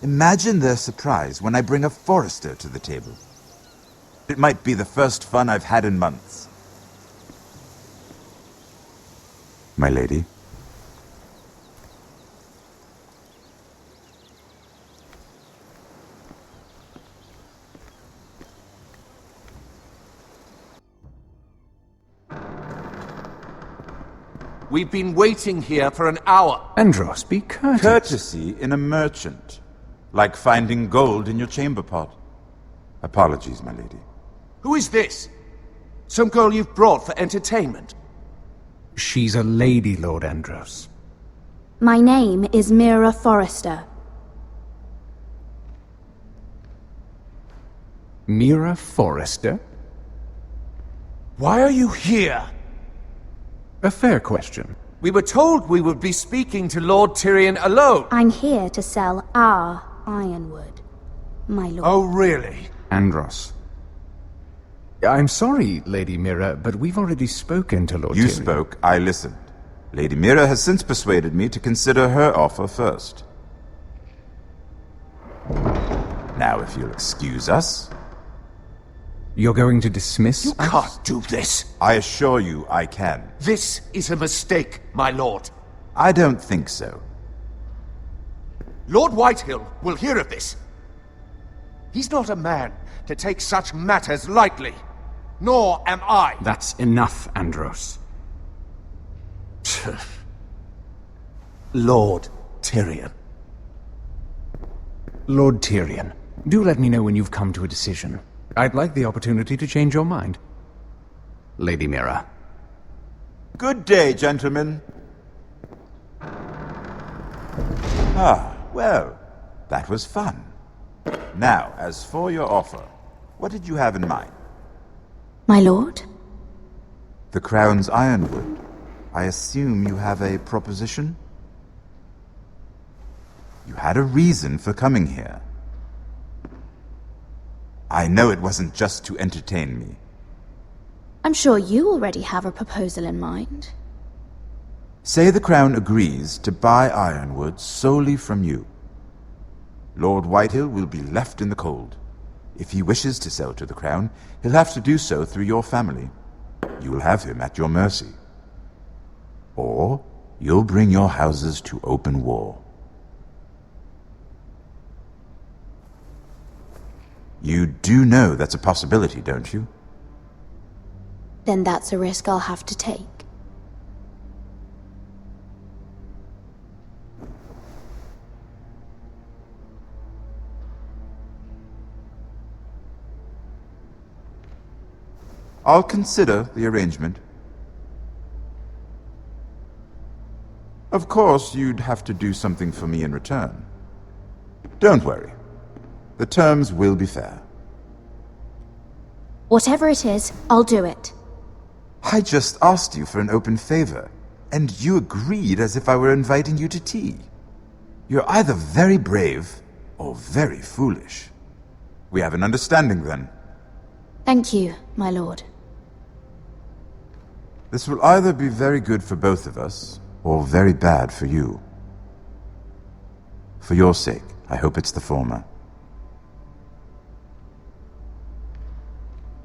Imagine their surprise when I bring a Forrester to the table. It might be the first fun I've had in months. My lady. We've been waiting here for an hour. Andros, be courteous. Courtesy in a merchant. Like finding gold in your chamber pot. Apologies, my lady. Who is this? Some girl you've brought for entertainment? She's a lady, Lord Andros. My name is Mira Forrester. Mira Forrester? Why are you here? A fair question. We were told we would be speaking to Lord Tyrion alone. I'm here to sell our Ironwood, my lord. Oh, really? Andros. I'm sorry, Lady Mira, but we've already spoken to Lord Tyrion. You spoke, I listened. Lady Mira has since persuaded me to consider her offer first. Now, if you'll excuse us... You're going to dismiss You can't do this. I assure you I can. This is a mistake, my lord. I don't think so. Lord Whitehill will hear of this. He's not a man to take such matters lightly. Nor am I. That's enough, Andros. Lord Tyrion. Lord Tyrion, do let me know when you've come to a decision. I'd like the opportunity to change your mind. Lady Mira. Good day, gentlemen. Ah, well, that was fun. Now, as for your offer, what did you have in mind? My lord? The Crown's Ironwood. I assume you have a proposition? You had a reason for coming here. I know it wasn't just to entertain me. I'm sure you already have a proposal in mind. Say the Crown agrees to buy Ironwood solely from you. Lord Whitehill will be left in the cold. If he wishes to sell to the Crown, he'll have to do so through your family. You will have him at your mercy. Or you'll bring your houses to open war. You do know that's a possibility, don't you? Then that's a risk I'll have to take. I'll consider the arrangement. Of course, you'd have to do something for me in return. Don't worry. The terms will be fair. Whatever it is, I'll do it. I just asked you for an open favor, and you agreed as if I were inviting you to tea. You're either very brave or very foolish. We have an understanding then. Thank you, my lord. This will either be very good for both of us, or very bad for you. For your sake, I hope it's the former.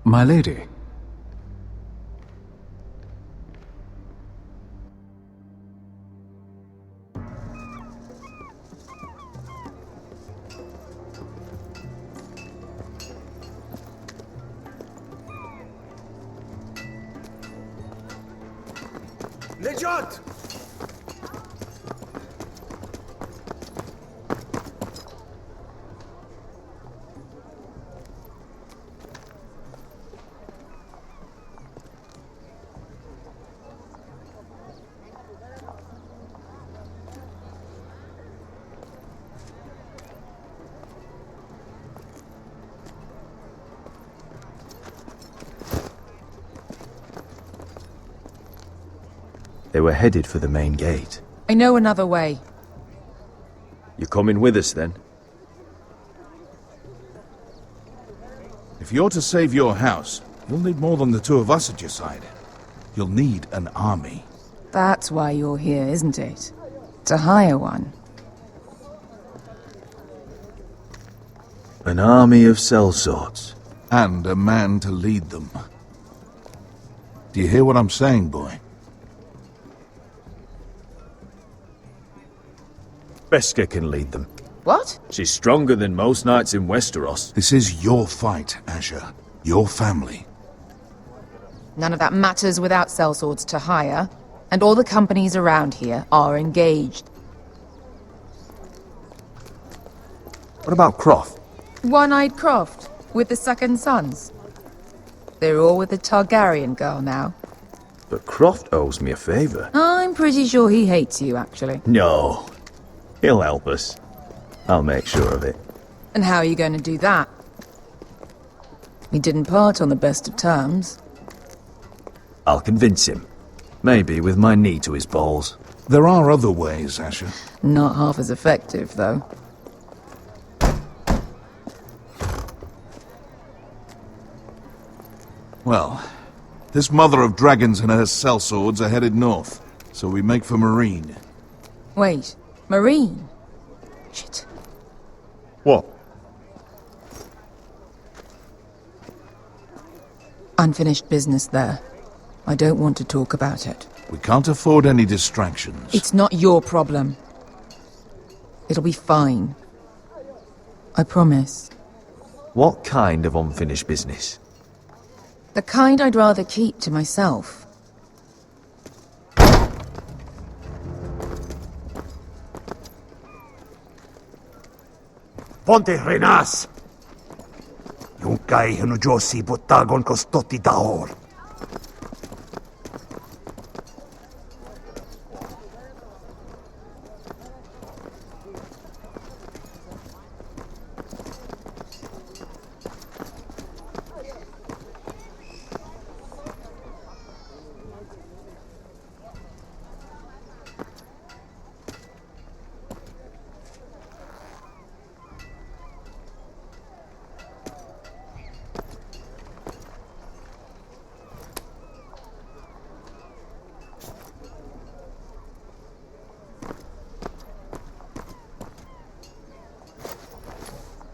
My lady. Nejat! They were headed for the main gate. I know another way. You coming with us, then? If you're to save your house, you'll need more than the two of us at your side. You'll need an army. That's why you're here, isn't it? To hire one. An army of sellswords. And a man to lead them. Do you hear what I'm saying, boy? Beskha can lead them. What? She's stronger than most knights in Westeros. This is your fight, Asher. Your family. None of that matters without sellswords to hire, and all the companies around here are engaged. What about Croft? One-Eyed Croft, with the second sons. They're all with the Targaryen girl now. But Croft owes me a favor. I'm pretty sure he hates you, actually. No. He'll help us. I'll make sure of it. And how are you going to do that? We didn't part on the best of terms. I'll convince him. Maybe with my knee to his balls. There are other ways, Asher. Not half as effective, though. Well, this mother of dragons and her sellswords are headed north, so we make for Marine. Wait, Marine? Shit. What? Unfinished business there. I don't want to talk about it. We can't afford any distractions. It's not your problem. It'll be fine. I promise. What kind of unfinished business? The kind I'd rather keep to myself. Ponte Renas! Yung kay Josi Botagon Kostoti Daor.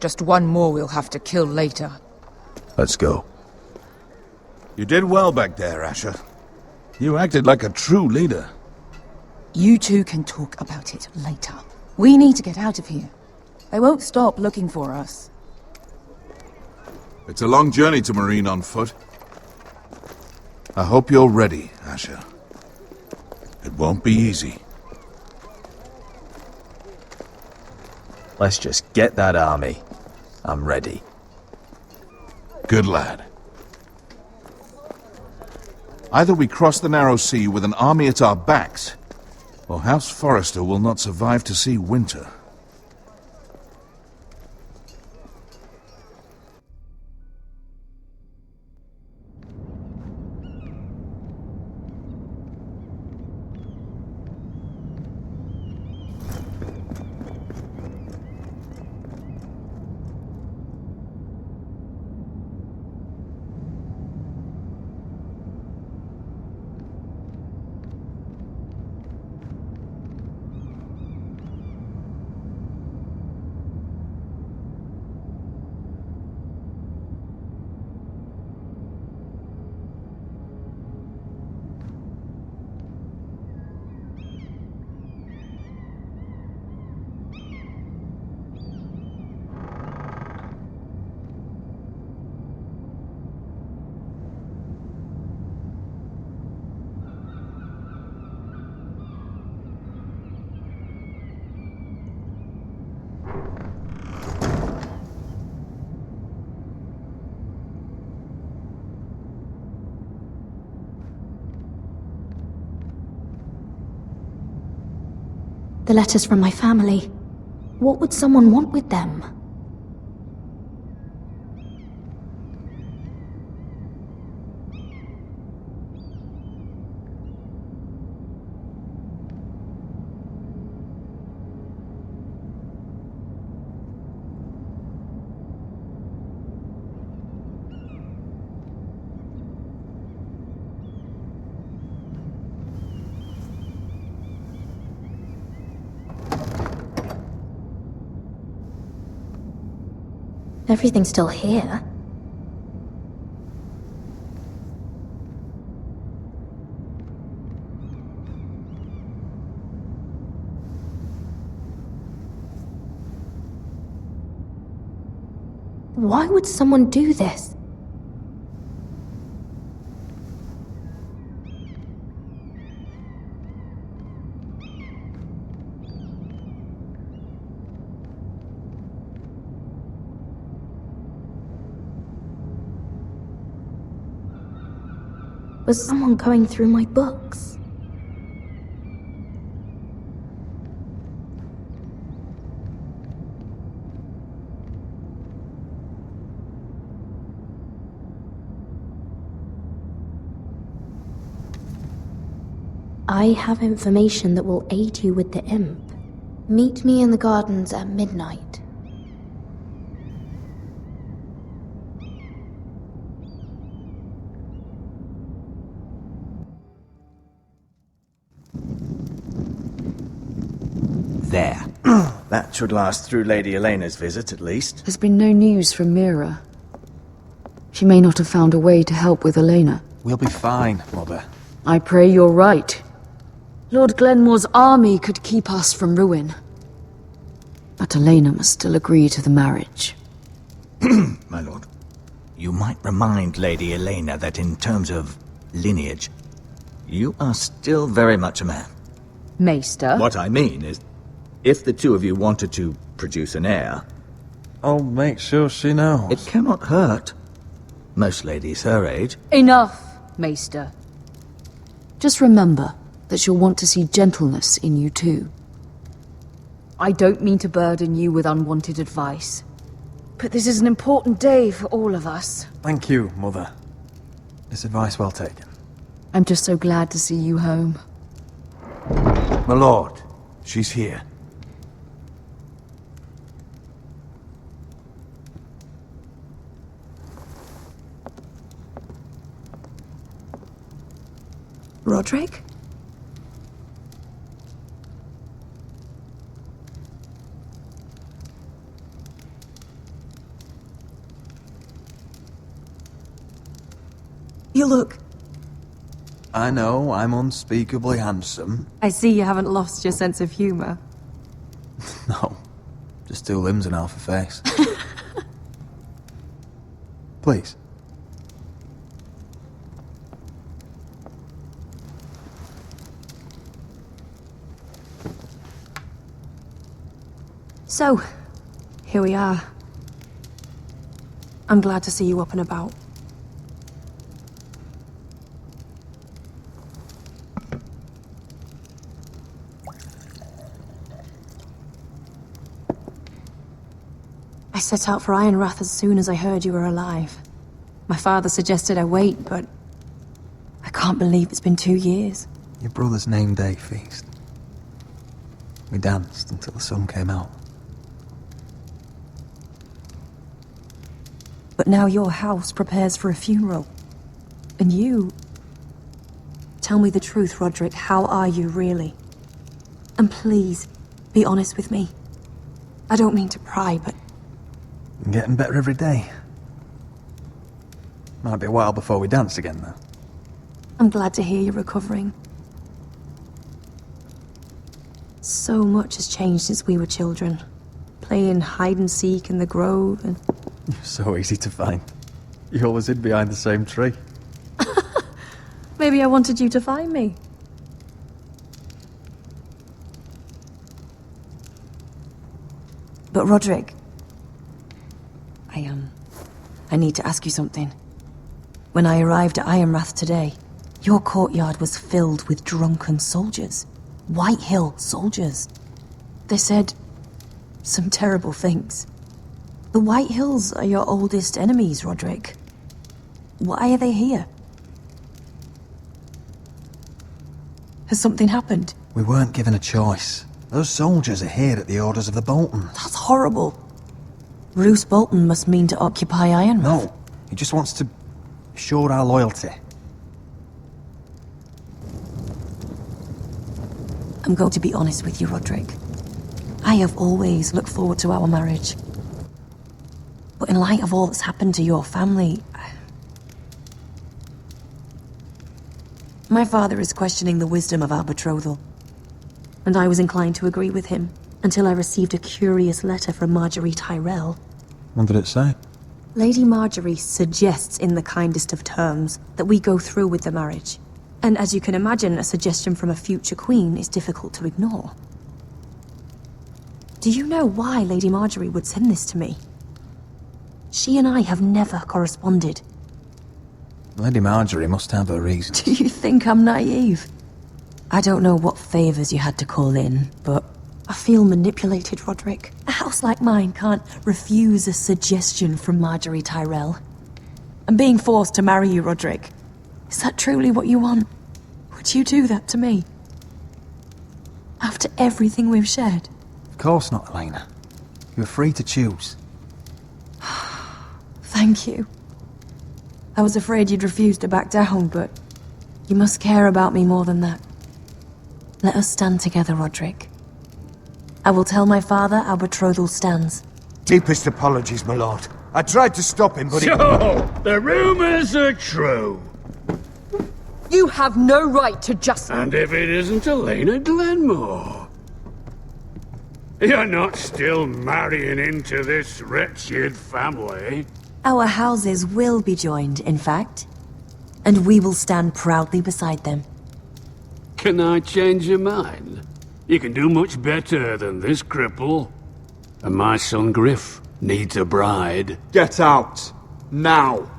Just one more we'll have to kill later. Let's go. You did well back there, Asher. You acted like a true leader. You two can talk about it later. We need to get out of here. They won't stop looking for us. It's a long journey to Marine on foot. I hope you're ready, Asher. It won't be easy. Let's just get that army. I'm ready. Good lad. Either we cross the narrow sea with an army at our backs, or House Forrester will not survive to see winter. The letters from my family. What would someone want with them? Everything's still here. Why would someone do this? Was someone going through my books? I have information that will aid you with the imp. Meet me in the gardens at midnight. There. That should last through Lady Elena's visit, at least. There's been no news from Mira. She may not have found a way to help with Elena. We'll be fine, Mother. I pray you're right. Lord Glenmore's army could keep us from ruin. But Elena must still agree to the marriage. My lord, you might remind Lady Elena that in terms of lineage, you are still very much a man. Maester? What I mean is, if the two of you wanted to produce an heir, I'll make sure she knows. it cannot hurt. Most ladies her age. Enough, Maester. Just remember that she'll want to see gentleness in you too. I don't mean to burden you with unwanted advice, but this is an important day for all of us. Thank you, Mother. This advice well taken. I'm just so glad to see you home. My lord, she's here. Roderick? You look... I know, I'm unspeakably handsome. I see you haven't lost your sense of humor. No, just two limbs and half a face. Please. So, here we are. I'm glad to see you up and about. I set out for Ironrath as soon as I heard you were alive. My father suggested I wait, but I can't believe it's been 2 years. Your brother's name day feast. We danced until the sun came out. But now your house prepares for a funeral. And you... Tell me the truth, Roderick. How are you, really? And please, be honest with me. I don't mean to pry, but... I'm getting better every day. Might be a while before we dance again, though. I'm glad to hear you're recovering. So much has changed since we were children. Playing hide-and-seek in the grove and... You're so easy to find. You always hid behind the same tree. Maybe I wanted you to find me. But Roderick... I need to ask you something. When I arrived at Ironrath today, your courtyard was filled with drunken soldiers. White Hill soldiers. They said some terrible things. The White Hills are your oldest enemies, Roderick. Why are they here? Has something happened? We weren't given a choice. Those soldiers are here at the orders of the Boltons. That's horrible. Roose Bolton must mean to occupy Ironrath. No, he just wants to assure our loyalty. I'm going to be honest with you, Roderick. I have always looked forward to our marriage. But in light of all that's happened to your family... My father is questioning the wisdom of our betrothal. And I was inclined to agree with him, until I received a curious letter from Marjorie Tyrell. What did it say? Lady Marjorie suggests in the kindest of terms that we go through with the marriage. And as you can imagine, a suggestion from a future queen is difficult to ignore. Do you know why Lady Marjorie would send this to me? She and I have never corresponded. Lady Marjorie must have her reasons. Do you think I'm naive? I don't know what favors you had to call in, but I feel manipulated, Roderick. A house like mine can't refuse a suggestion from Marjorie Tyrell. I'm being forced to marry you, Roderick. Is that truly what you want? Would you do that to me? After everything we've shared? Of course not, Elena. You're free to choose. Thank you. I was afraid you'd refuse to back down, but you must care about me more than that. Let us stand together, Roderick. I will tell my father our betrothal stands. Deepest apologies, my lord. I tried to stop him, but So, the rumors are true. You have no right to just... And if it isn't Elena Glenmore? You're not still marrying into this wretched family? Our houses will be joined, in fact. And we will stand proudly beside them. Can I change your mind? You can do much better than this cripple. And my son Griff needs a bride. Get out. Now.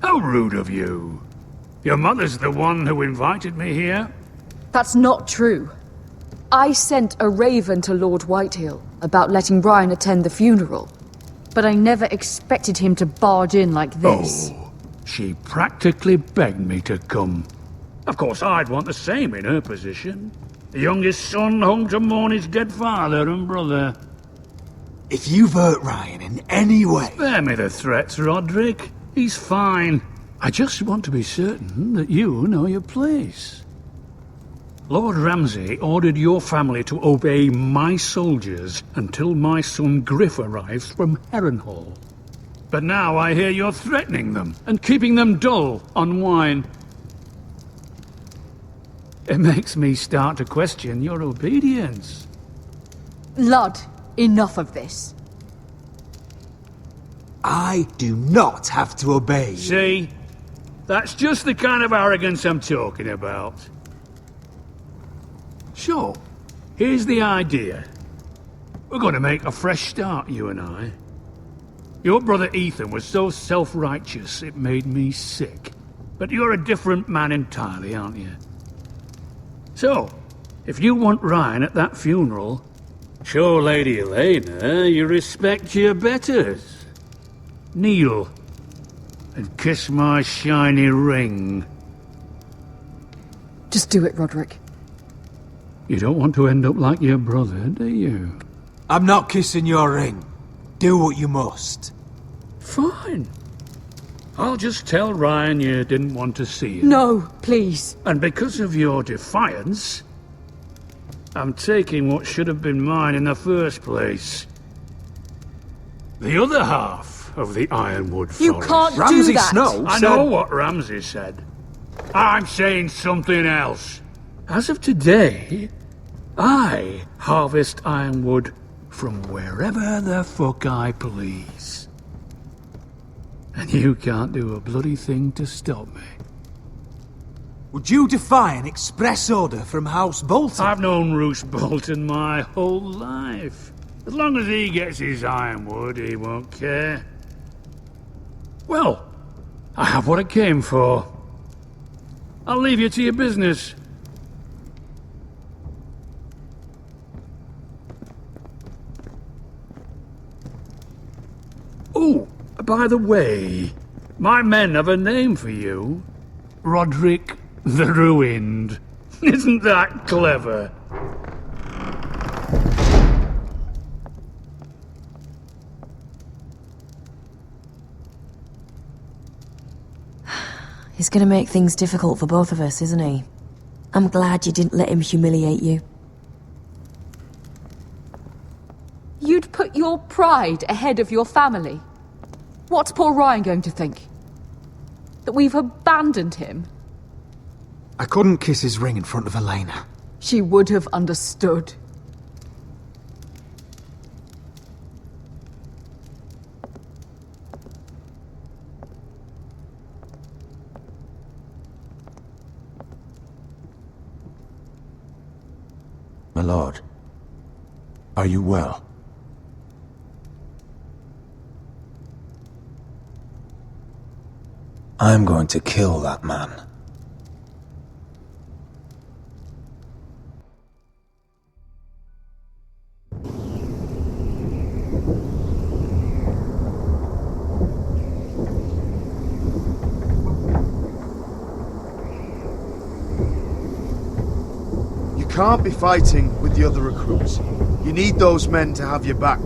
How rude of you. Your mother's the one who invited me here. That's not true. I sent a raven to Lord Whitehill about letting Brian attend the funeral. But I never expected him to barge in like this. Oh, she practically begged me to come. Of course, I'd want the same in her position. The youngest son home to mourn his dead father and brother. If you've hurt Ryan in any way... Spare me the threats, Roderick. He's fine. I just want to be certain that you know your place. Lord Ramsay ordered your family to obey my soldiers until my son Griff arrives from Harrenhal. But now I hear you're threatening them and keeping them dull on wine. It makes me start to question your obedience. Lud, enough of this. I do not have to obey you. See? That's just the kind of arrogance I'm talking about. So, here's the idea. We're going to make a fresh start, you and I. Your brother Ethan was so self-righteous it made me sick. But you're a different man entirely, aren't you? So, if you want Ryan at that funeral, show Lady Elena you respect your betters. Kneel and kiss my shiny ring. Just do it, Roderick. You don't want to end up like your brother, do you? I'm not kissing your ring. Do what you must. Fine. I'll just tell Ryan you didn't want to see him. No, please. And because of your defiance, I'm taking what should have been mine in the first place. The other half of the Ironwood Forest. You can't Ramsay do that. Snow I said... know what Ramsay said. I'm saying something else. As of today, I harvest ironwood from wherever the fuck I please. And you can't do a bloody thing to stop me. Would you defy an express order from House Bolton? I've known Roose Bolton my whole life. As long as he gets his ironwood, he won't care. Well, I have what I came for. I'll leave you to your business. Oh, by the way, my men have a name for you. Roderick the Ruined. Isn't that clever? He's gonna make things difficult for both of us, isn't he? I'm glad you didn't let him humiliate you. You'd put your pride ahead of your family. What's poor Ryan going to think? That we've abandoned him? I couldn't kiss his ring in front of Elena. She would have understood. My lord, are you well? I'm going to kill that man. You can't be fighting with the other recruits. You need those men to have your back.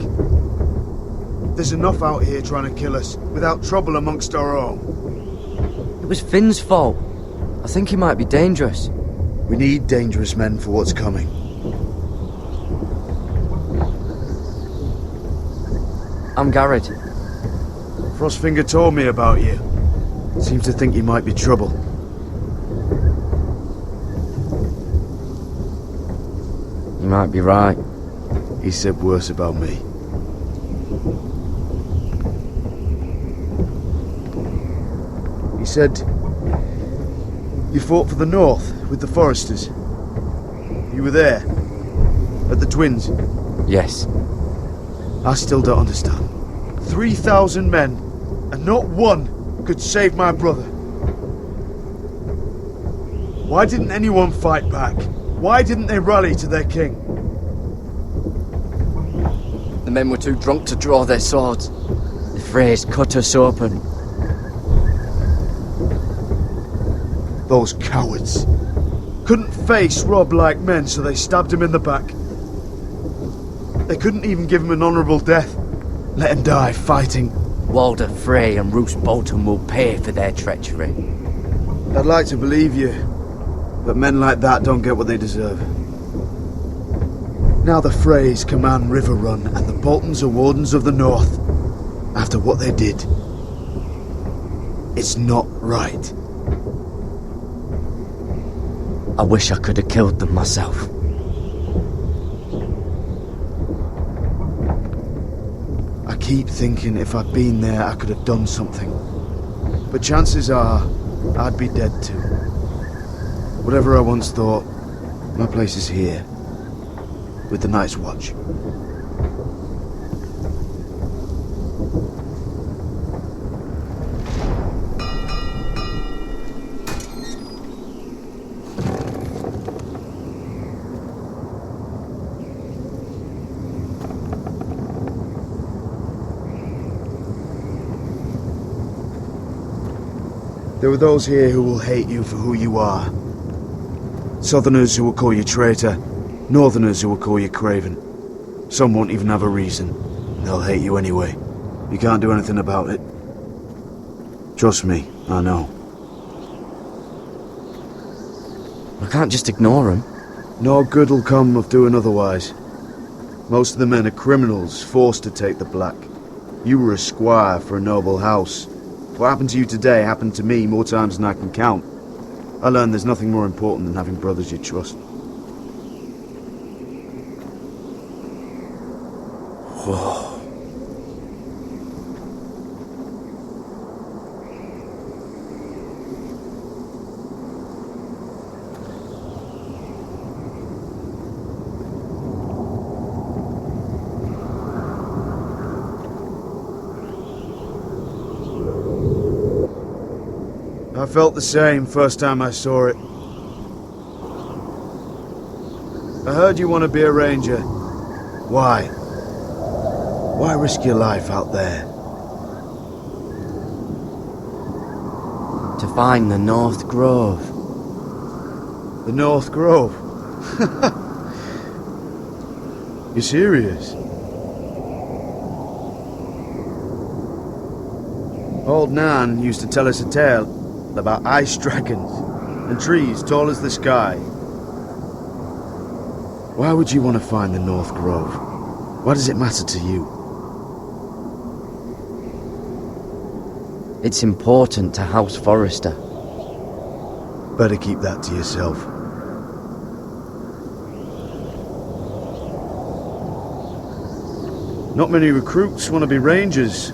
There's enough out here trying to kill us, without trouble amongst our own. It was Finn's fault. I think he might be dangerous. We need dangerous men for what's coming. I'm Garrett. Frostfinger told me about you. Seems to think you might be trouble. You might be right. He said worse about me. He said you fought for the North with the Foresters. You were there, at the Twins. Yes. I still don't understand. 3,000 men, and not one could save my brother. Why didn't anyone fight back? Why didn't they rally to their king? The men were too drunk to draw their swords. The Freys cut us open. Those cowards. Couldn't face Robb like men, so they stabbed him in the back. They couldn't even give him an honourable death. Let him die fighting. Walder Frey and Roose Bolton will pay for their treachery. I'd like to believe you, but men like that don't get what they deserve. Now the Freys command Riverrun, and the Boltons are Wardens of the North. After what they did. It's not right. I wish I could have killed them myself. keep thinking if I'd been there, I could have done something. But chances are, I'd be dead too. Whatever I once thought, my place is here, with the Night's Watch. There are those here who will hate you for who you are. Southerners who will call you traitor, Northerners who will call you craven. Some won't even have a reason. They'll hate you anyway. You can't do anything about it. Trust me, I know. I can't just ignore them. No good will come of doing otherwise. Most of the men are criminals, forced to take the black. You were a squire for a noble house. What happened to you today happened to me more times than I can count. I learned there's nothing more important than having brothers you trust. Whoa. I felt the same first time I saw it. I heard you want to be a ranger. Why? Why risk your life out there? To find the North Grove. The North Grove? You serious? Old Nan used to tell us a tale about ice dragons and trees tall as the sky. Why would you want to find the North Grove? Why does it matter to you? It's important to House Forrester. Better keep that to yourself. Not many recruits want to be rangers.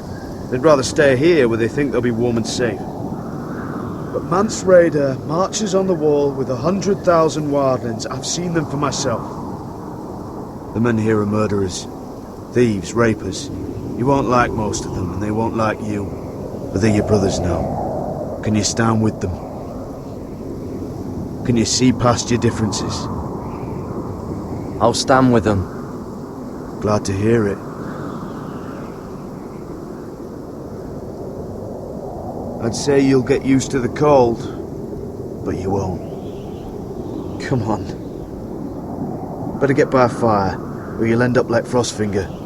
They'd rather stay here where they think they'll be warm and safe. But Mance Rayder marches on the wall with 100,000 wildlings. I've seen them for myself. The men here are murderers, thieves, rapers. You won't like most of them, and they won't like you. But they're your brothers now. Can you stand with them? Can you see past your differences? I'll stand with them. Glad to hear it. I'd say you'll get used to the cold, but you won't. Come on. Better get by a fire, or you'll end up like Frostfinger.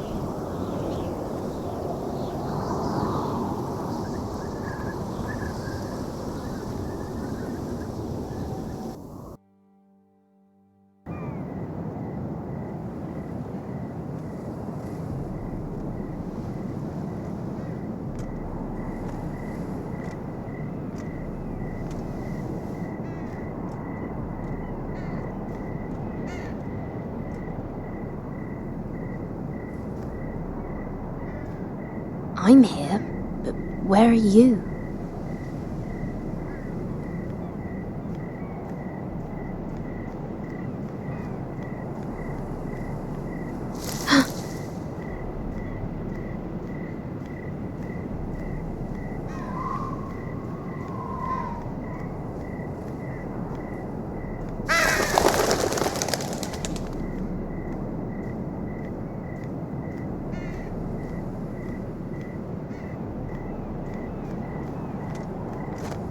I'm here, but where are you?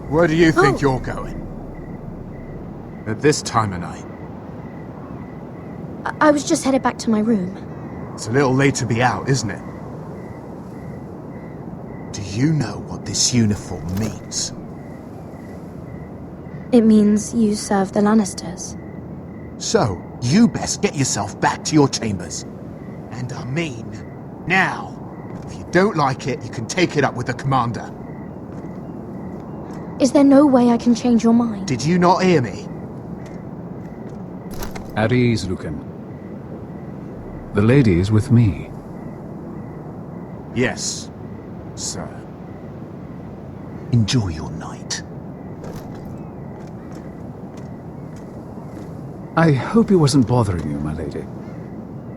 Where do you think you're going? At this time of night? I was just headed back to my room. It's a little late to be out, isn't it? Do you know what this uniform means? It means you serve the Lannisters. So, you best get yourself back to your chambers. And I mean, now. If you don't like it, you can take it up with the commander. Is there no way I can change your mind? Did you not hear me? At ease, Lucan. The lady is with me. Yes, sir. Enjoy your night. I hope he wasn't bothering you, my lady.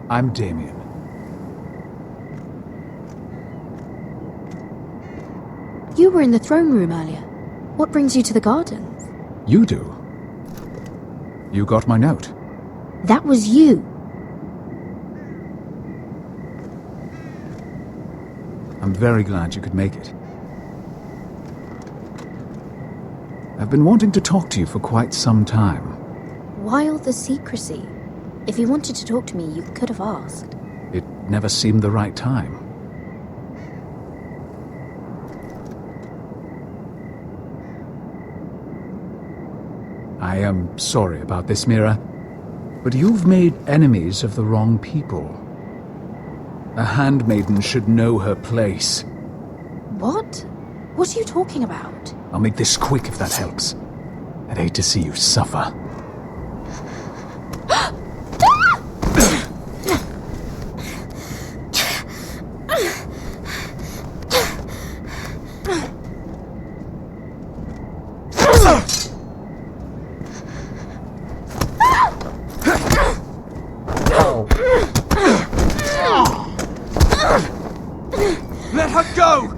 I'm Damien. You were in the throne room earlier. What brings you to the gardens? You do. You got my note. That was you. I'm very glad you could make it. I've been wanting to talk to you for quite some time. Why all the secrecy? If you wanted to talk to me, you could have asked. It never seemed the right time. I am sorry about this, Mira, but you've made enemies of the wrong people. A handmaiden should know her place. What? What are you talking about? I'll make this quick if that helps. I'd hate to see you suffer. Let her go!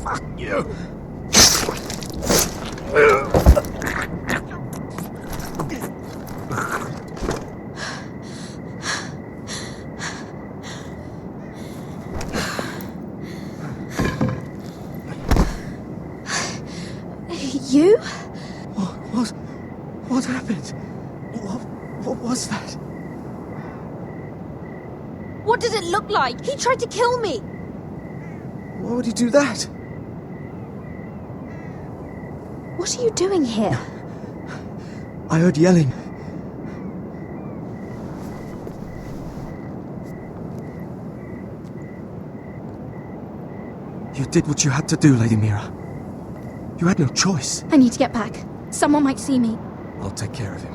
Fuck you! You? What happened? What was that? What did it look like? He tried to kill me! Why would he do that? What are you doing here? I heard yelling. You did what you had to do, Lady Mira. You had no choice. I need to get back. Someone might see me. I'll take care of him.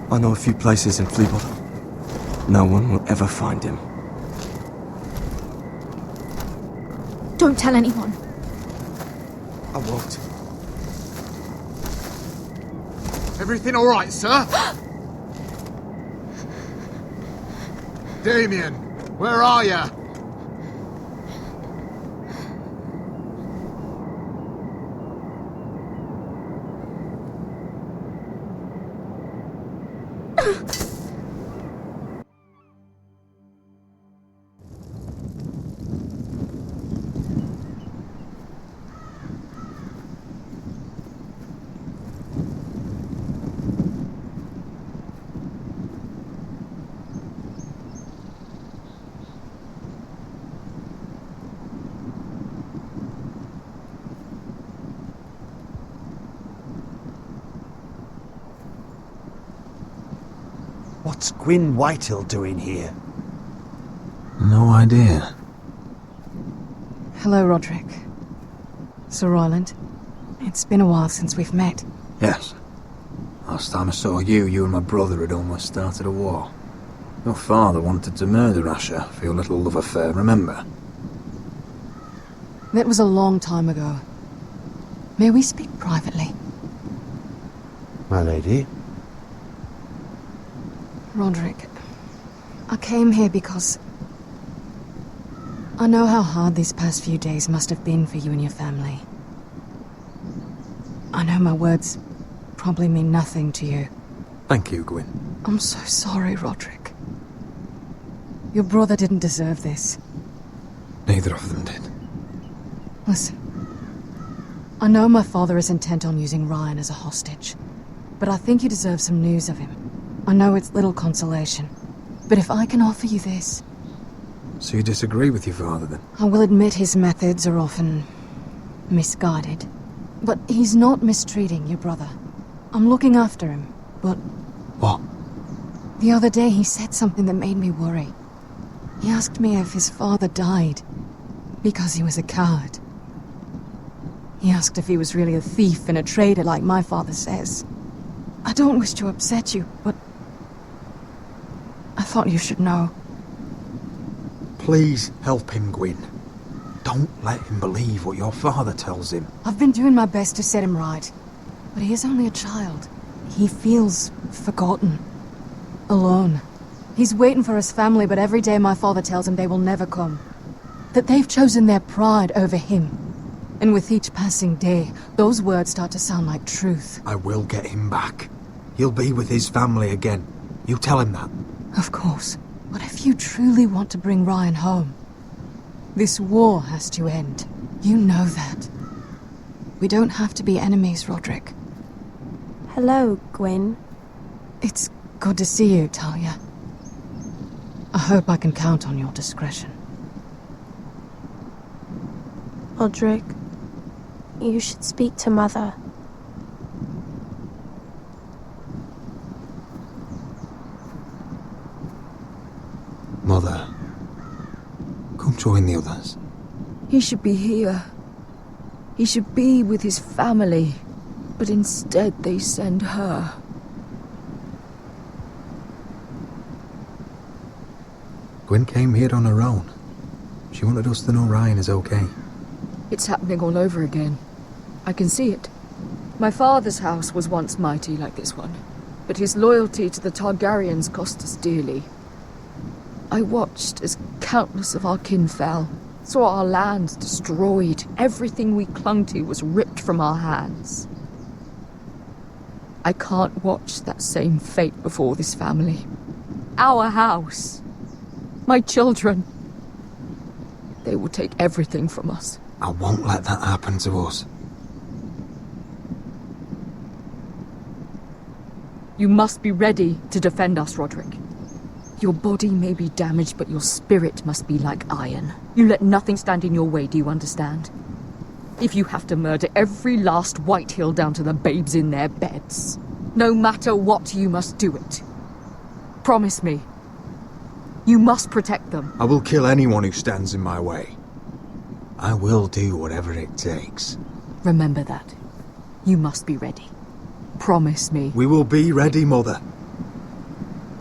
I know a few places in Fleabottom. No one will ever find him. Don't tell anyone. I won't. Everything all right, sir? Damien, where are you? What's Gwyn Whitehill doing here? No idea. Hello, Roderick. Sir Royland. It's been a while since we've met. Yes. Last time I saw you and my brother had almost started a war. Your father wanted to murder Asher for your little love affair, remember? That was a long time ago. May we speak privately? My lady? Roderick, I came here because I know how hard these past few days must have been for you and your family. I know my words probably mean nothing to you. Thank you, Gwyn. I'm so sorry, Roderick. Your brother didn't deserve this. Neither of them did. Listen, I know my father is intent on using Ryan as a hostage, but I think you deserve some news of him. I know it's little consolation, but if I can offer you this... So you disagree with your father, then? I will admit his methods are often misguided, but he's not mistreating your brother. I'm looking after him, but What? The other day he said something that made me worry. He asked me if his father died because he was a coward. He asked if he was really a thief and a traitor like my father says. I don't wish to upset you, but I thought you should know. Please help him, Gwyn. Don't let him believe what your father tells him. I've been doing my best to set him right, but he is only a child. He feels forgotten, alone. He's waiting for his family, but every day my father tells him they will never come. That they've chosen their pride over him. And with each passing day, those words start to sound like truth. I will get him back. He'll be with his family again. You tell him that. Of course. But if you truly want to bring Ryan home, this war has to end. You know that. We don't have to be enemies, Roderick. Hello, Gwyn. It's good to see you, Talia. I hope I can count on your discretion. Roderick, you should speak to Mother. Mother, come join the others. He should be here. He should be with his family. But instead they send her. Gwyn came here on her own. She wanted us to know Ryan is okay. It's happening all over again. I can see it. My father's house was once mighty like this one, but his loyalty to the Targaryens cost us dearly. I watched as countless of our kin fell, saw our lands destroyed, everything we clung to was ripped from our hands. I can't watch that same fate before this family. Our house. My children. They will take everything from us. I won't let that happen to us. You must be ready to defend us, Roderick. Your body may be damaged, but your spirit must be like iron. You let nothing stand in your way, do you understand? If you have to murder every last Whitehill down to the babes in their beds. No matter what, you must do it. Promise me. You must protect them. I will kill anyone who stands in my way. I will do whatever it takes. Remember that. You must be ready. Promise me. We will be ready, Mother.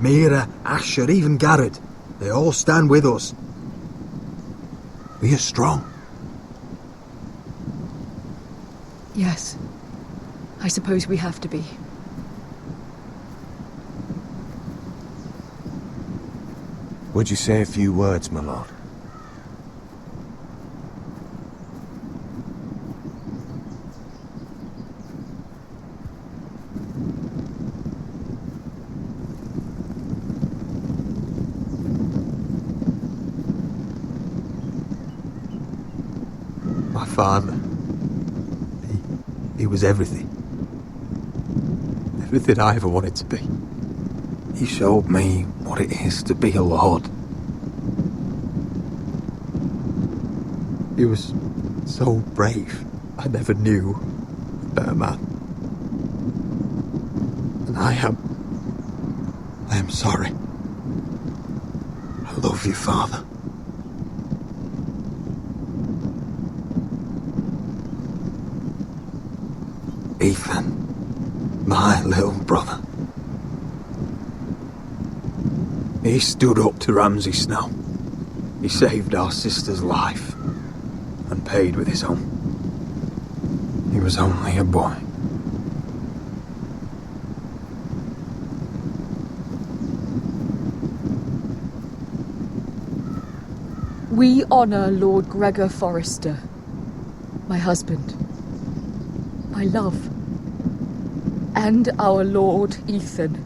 Mira, Asher, even Garrett. They all stand with us. We are strong. Yes. I suppose we have to be. Would you say a few words, my lord? My father. He was everything. Everything I ever wanted to be. He showed me what it is to be a lord. He was so brave. I never knew a better man. And I am sorry. I love you, Father. Ethan, my little brother. He stood up to Ramsay Snow. He saved our sister's life and paid with his own. He was only a boy. We honor Lord Gregor Forrester, my husband, my love, and our Lord Ethan,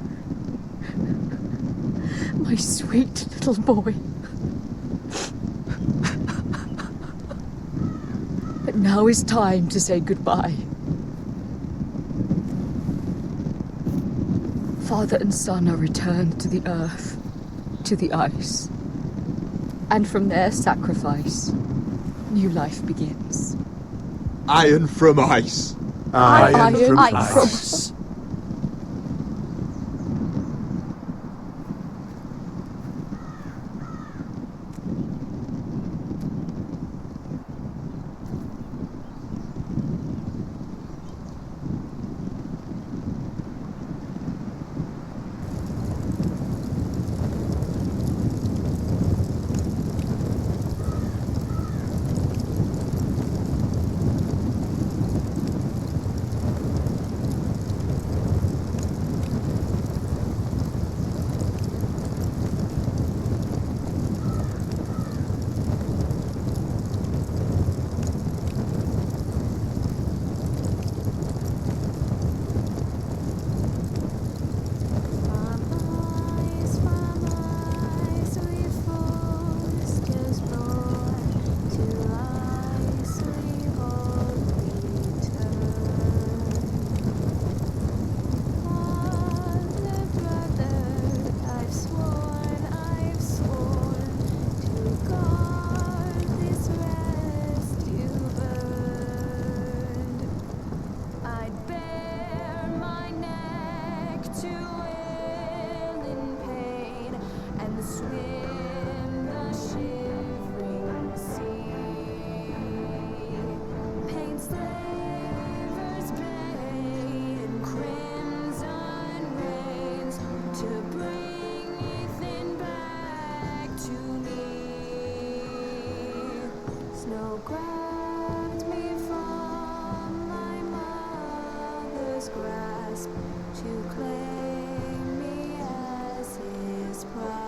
my sweet little boy. But now is time to say goodbye. Father and son are returned to the earth, to the ice. And from their sacrifice, new life begins. Iron from ice. Iron from ice. grabbed me from my mother's grasp to claim me as his prize.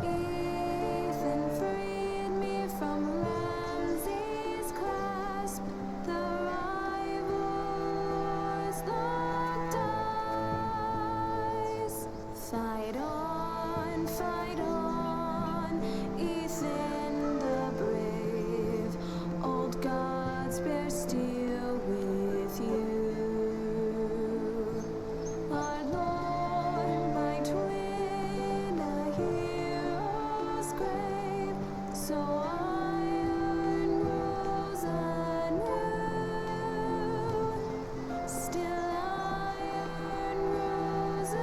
Ethan freed me from Ramsay's clasp. The rivals locked eyes. Fight on, Ethan the brave. Old gods bear steel with you. Our Lord might win a hero's grave, so iron rules anew. Still iron rules anew.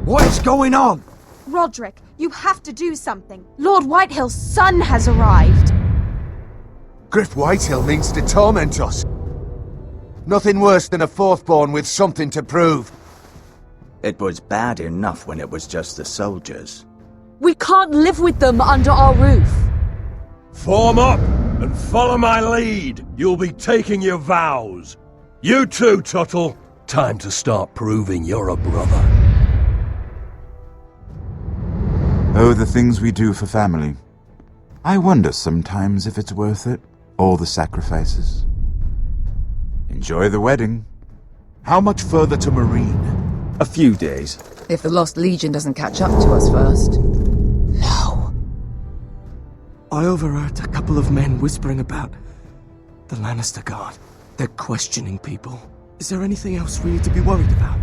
What is going on? Roderick, you have to do something. Lord Whitehill's son has arrived. Griff Whitehill means to torment us. Nothing worse than a fourthborn with something to prove. It was bad enough when it was just the soldiers. We can't live with them under our roof. Form up and follow my lead. You'll be taking your vows. You too, Tuttle. Time to start proving you're a brother. Oh, the things we do for family. I wonder sometimes if it's worth it, all the sacrifices. Enjoy the wedding. How much further to Marine? A few days. If the Lost Legion doesn't catch up to us first. I overheard a couple of men whispering about the Lannister Guard. They're questioning people. Is there anything else we need to be worried about?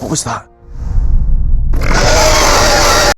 What was that?